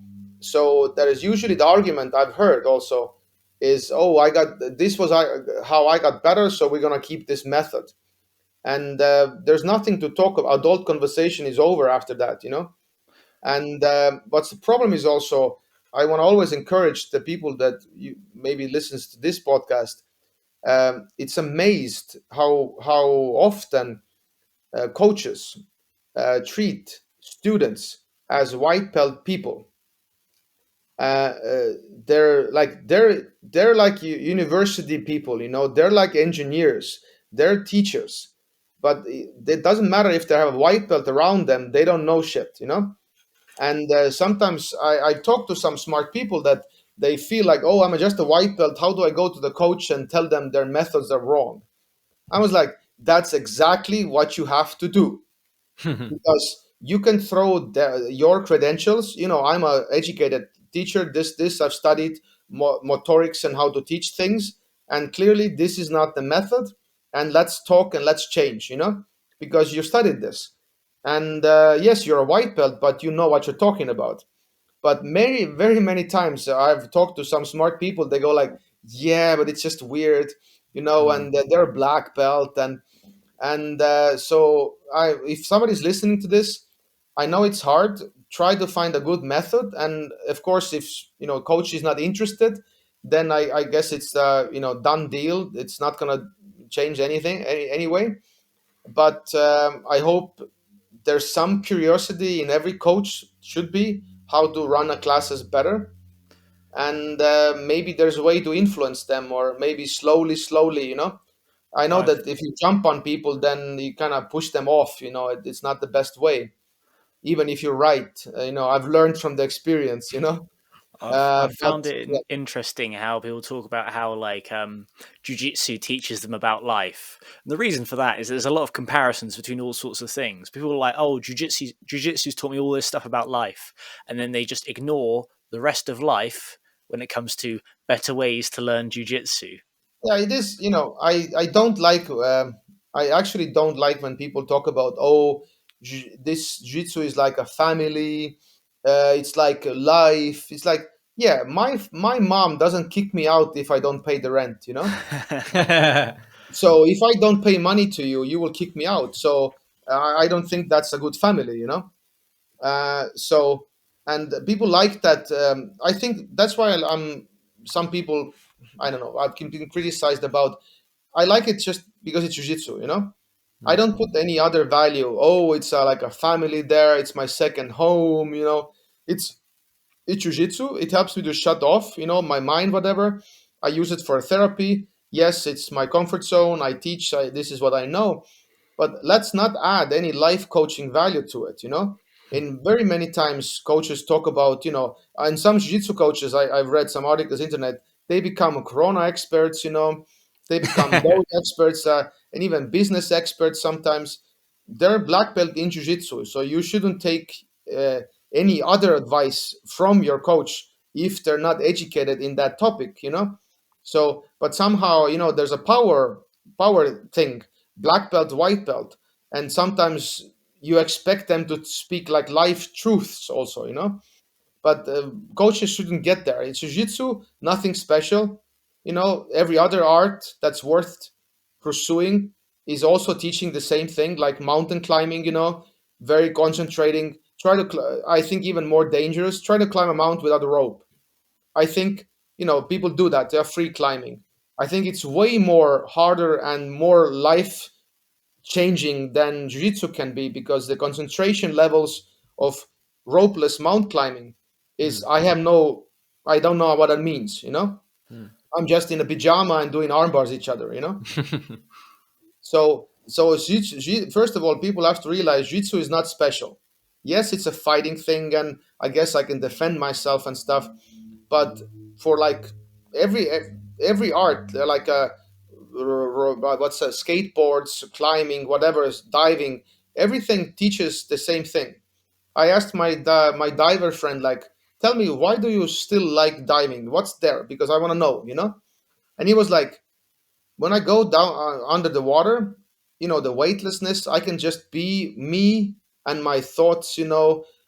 that is usually the argument I've heard also is, oh, how I got better, so we're going to keep this method. And there's nothing to talk about. Adult conversation is over after that. And what's the problem is also, I want to always encourage the people that you maybe listens to this podcast. It's amazed how often coaches treat students as white belt people. They're like university people. They're like engineers, they're teachers, but it doesn't matter if they have a white belt around them, they don't know shit. And sometimes I talk to some smart people that they feel like, oh, I'm just a white belt, how do I go to the coach and tell them their methods are wrong? I was like, that's exactly what you have to do, because you can throw your credentials. I'm a educated teacher, this I've studied motorics and how to teach things, and clearly this is not the method, and let's talk and let's change, because you studied this. And yes, you're a white belt, but you know what you're talking about. But many, very many times I've talked to some smart people, they go like, yeah, but it's just weird, Mm. and they're a black belt. So if somebody's listening to this, I know it's hard. Try to find a good method, and of course, if coach is not interested, then I guess it's done deal. It's not gonna change anything anyway. But I hope there's some curiosity in every coach should be how to run a classes better, and maybe there's a way to influence them, or maybe slowly. I know I've that if you jump on people, then you kind of push them off. It's not the best way, even if you're right. I've learned from the experience. I've But found it yeah, interesting how people talk about how like jiu-jitsu teaches them about life. And the reason for that is there's a lot of comparisons between all sorts of things. People are like, "Oh, jiu-jitsu's taught me all this stuff about life," and then they just ignore the rest of life when it comes to better ways to learn jiu-jitsu. yeah, it is. I don't like. I actually don't like when people talk about, oh, this jiu-jitsu is like a family. It's like a life. It's like, yeah, my mom doesn't kick me out if I don't pay the rent. So if I don't pay money to you, you will kick me out. So I don't think that's a good family. So, and people like that. I think that's why I'm. Some people, I don't know. I've been criticized about. I like it just because it's jiu-jitsu. I Mm. don't put any other value. Oh, it's like a family there. It's my second home. It's it's jiu-jitsu. It helps me to shut off, my mind, whatever. I use it for therapy. Yes, it's my comfort zone. I teach. This is what I know, but let's not add any life coaching value to it. In very many times coaches talk about, and some jiu-jitsu coaches, I've read some articles internet, they become corona experts. They become those experts, and even business experts sometimes. They're black belt in jiu-jitsu, so you shouldn't take uh, any other advice from your coach if they're not educated in that topic. So but somehow, there's a power thing, black belt, white belt, and sometimes you expect them to speak like life truths also. But coaches shouldn't get there. It's jiu-jitsu, nothing special. Every other art that's worth pursuing is also teaching the same thing, like mountain climbing. Very concentrating. Try to, I think, even more dangerous. Try to climb a mountain without a rope. I think, people do that. They're free climbing. I think it's way more harder and more life changing than jiu-jitsu can be, because the concentration levels of ropeless mount climbing is, Mm. I don't know what that means. Mm. I'm just in a pajama and doing arm bars each other. So first of all, people have to realize jiu-jitsu is not special. Yes, it's a fighting thing, and I guess I can defend myself and stuff, but for like every every art, like what's skateboards, climbing, whatever, is diving, everything teaches the same thing. I asked my diver friend, like, tell me, why do you still like diving? What's there? Because I want to know. And he was like, when I go down under the water, the weightlessness, I can just be me and my thoughts.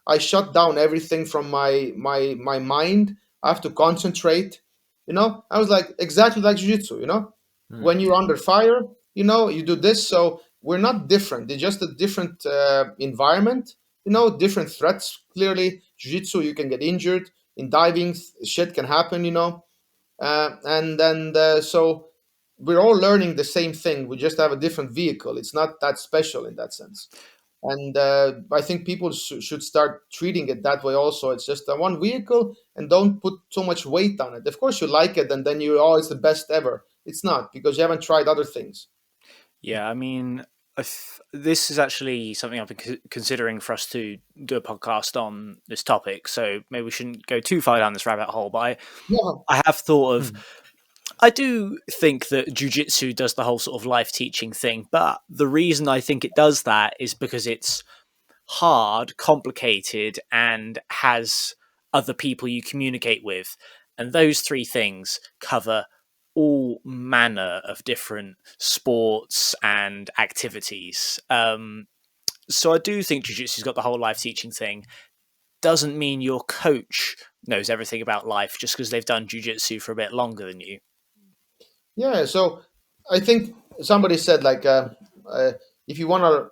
I shut down everything from my mind. I have to concentrate. I was like, exactly like jiu-jitsu. Mm. When you're under fire, you do this. So we're not different. It's just a different environment. Different threats. Clearly, jiu-jitsu, you can get injured. In diving, shit can happen. And then so we're all learning the same thing. We just have a different vehicle. It's not that special in that sense. And I think people should start treating it that way also. It's just a one vehicle, and don't put so much weight on it. Of course, you like it, and then it's the best ever. It's not, because you haven't tried other things. Yeah, I mean, this is actually something I've been considering for us to do a podcast on this topic. So maybe we shouldn't go too far down this rabbit hole. But Yeah. I have thought of. Mm. I do think that jiu-jitsu does the whole sort of life teaching thing, but the reason I think it does that is because it's hard, complicated, and has other people you communicate with. And those three things cover all manner of different sports and activities. So I do think jiu-jitsu's got the whole life teaching thing. Doesn't mean your coach knows everything about life just because they've done jiu-jitsu for a bit longer than you. Yeah, so I think somebody said like if you want to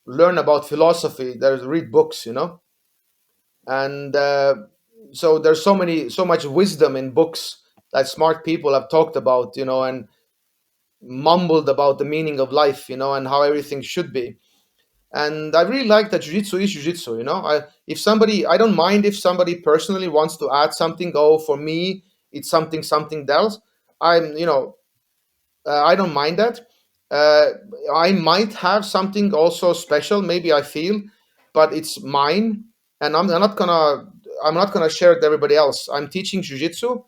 learn about philosophy, there's read books, and so there's so much wisdom in books that smart people have talked about, and mumbled about the meaning of life, and how everything should be. And I really like that jiu-jitsu is jiu-jitsu. I don't mind if somebody personally wants to add something. Oh, for me, it's something else. I'm, I don't mind that. Uh, I might have something also special, maybe I feel, but it's mine, and I'm not gonna share it with everybody else. I'm teaching jujitsu,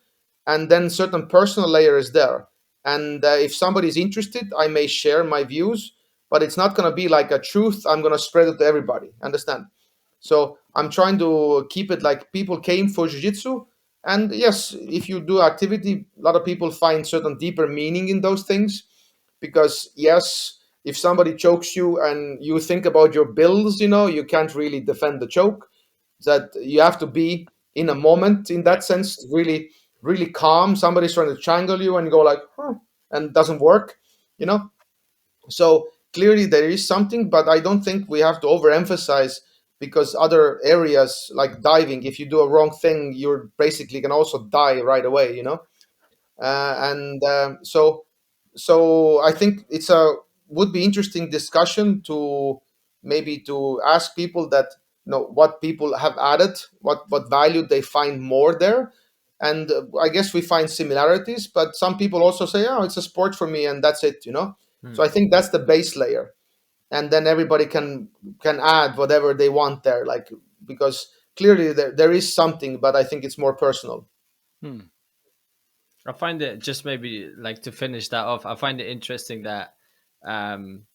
and then certain personal layer is there. And if somebody's interested, I may share my views, but it's not gonna be like a truth. I'm gonna spread it to everybody. Understand? So I'm trying to keep it like people came for jiu-jitsu. And yes, if you do activity, a lot of people find certain deeper meaning in those things. Because yes, if somebody chokes you and you think about your bills, you can't really defend the choke. That you have to be in a moment in Yeah. that sense, really, really calm. Somebody's trying to triangle you and you go like, huh, and it doesn't work, you know so clearly there is something, but I don't think we have to overemphasize, because other areas like diving, if you do a wrong thing, you're basically can also die right away, and so I think it's a would be interesting discussion to maybe to ask people that what people have added, what value they find more there. And I guess we find similarities, but some people also say, oh, it's a sport for me and that's it. So Hmm. I think that's the base layer, and then everybody can add whatever they want there, like, because clearly there is something, but I think it's more personal. Hmm. I find it, just maybe like to finish that off, I find it interesting that um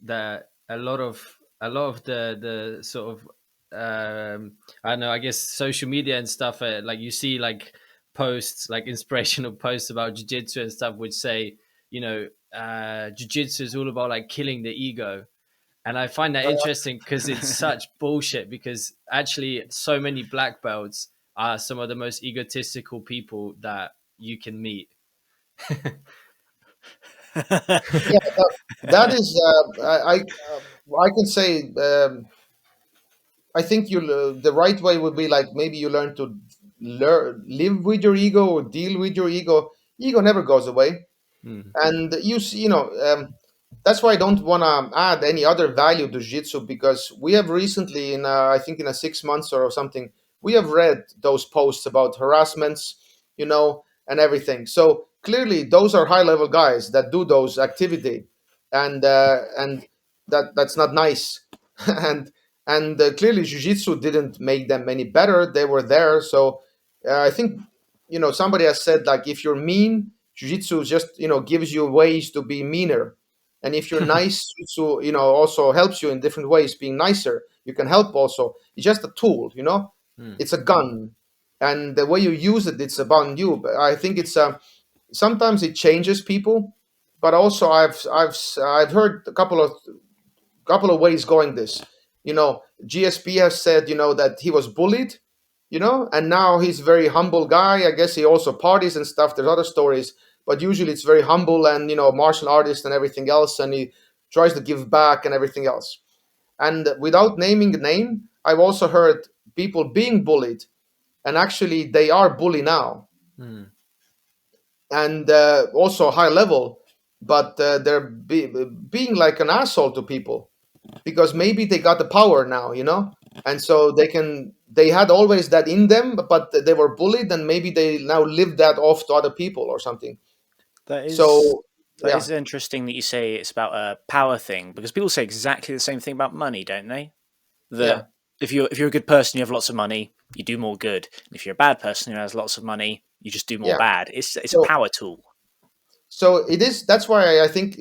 that a lot of the sort of I don't know, I guess social media and stuff, like you see like posts, like inspirational posts about jiu-jitsu and stuff, which say, jiu-jitsu is all about like killing the ego. And I find that interesting because it's such bullshit, because actually so many black belts are some of the most egotistical people that you can meet. Yeah, that is I can say, I think you the right way would be like maybe you learn to live with your ego or deal with your ego. Ego never goes away, Hmm. and that's why I don't want to add any other value to jiu-jitsu, because we have recently, in I think in a 6 months or something, we have read those posts about harassments, and everything. So clearly those are high level guys that do those activity, and that's not nice. And clearly jiu-jitsu didn't make them any better. They were there. So I think, somebody has said, like, if you're mean, jiu-jitsu just gives you ways to be meaner. And if you're nice, jiu-jitsu also helps you in different ways being nicer. You can help also. It's just a tool, Hmm. it's a gun, and the way you use it, it's about you. But I think it's sometimes it changes people, but also I've heard a couple of ways going this. GSP has said, that he was bullied, and now he's a very humble guy. I guess he also parties and stuff. There's other stories, but usually it's very humble and, martial artist and everything else. And he tries to give back and everything else. And without naming a name, I've also heard people being bullied, and actually they are bully now, Hmm. and also high level, but they're being like an asshole to people, because maybe they got the power now, and so they had always that in them, but they were bullied, and maybe they now live that off to other people or something. That is So that yeah, is interesting that you say it's about a power thing, because people say exactly the same thing about money, don't they? That yeah, if you're a good person, you have lots of money, you do more good. And if you're a bad person who has lots of money, you just do more yeah. bad. It's a So power tool. it is. That's why I think,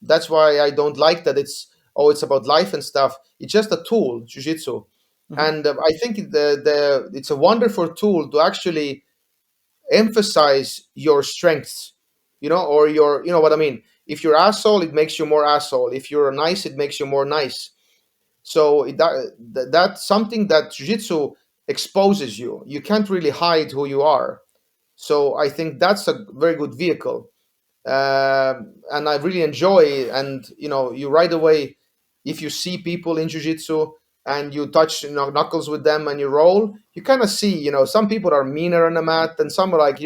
that's why I don't like that it's, oh, it's about life and stuff. It's just a tool, jiu-jitsu. And I think it's a wonderful tool to actually emphasize your strengths, or your, what I mean. If you're asshole, it makes you more asshole. If you're nice, it makes you more nice. So that's something that jiu-jitsu exposes you. You can't really hide who you are. So I think that's a very good vehicle. And I really enjoy. And you right away, if you see people in jiu-jitsu and you touch knuckles with them and you roll, you kind of see, some people are meaner on the mat, and some are like,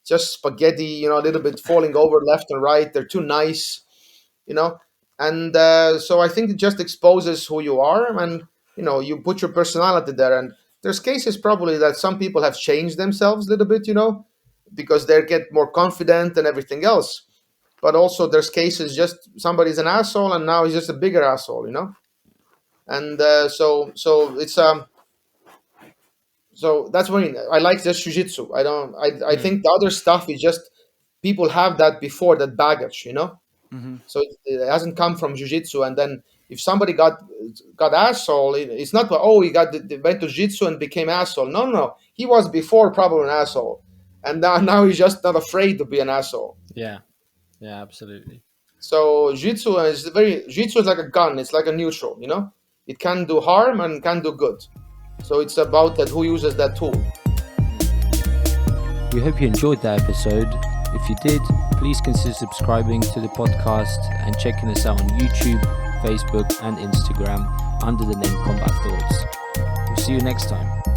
just spaghetti, a little bit falling over left and right. They're too nice, you know. And so I think it just exposes who you are, and you put your personality there. And there's cases probably that some people have changed themselves a little bit, because they get more confident and everything else. But also there's cases just somebody's an asshole and now he's just a bigger asshole, And so it's so that's what I like this jiu-jitsu. I think the other stuff is just people have that before, that baggage, So it hasn't come from jiu-jitsu. And then if somebody got asshole, it's not he went to jiu-jitsu and became asshole. No, he was before probably an asshole, and now he's just not afraid to be an asshole. Yeah, absolutely. So jiu-jitsu is like a gun. It's like a neutral, It can do harm and can do good. So it's about that who uses that tool. We hope you enjoyed that episode. If you did, please consider subscribing to the podcast and checking us out on YouTube, Facebook and Instagram under the name Combat Thoughts. We'll see you next time.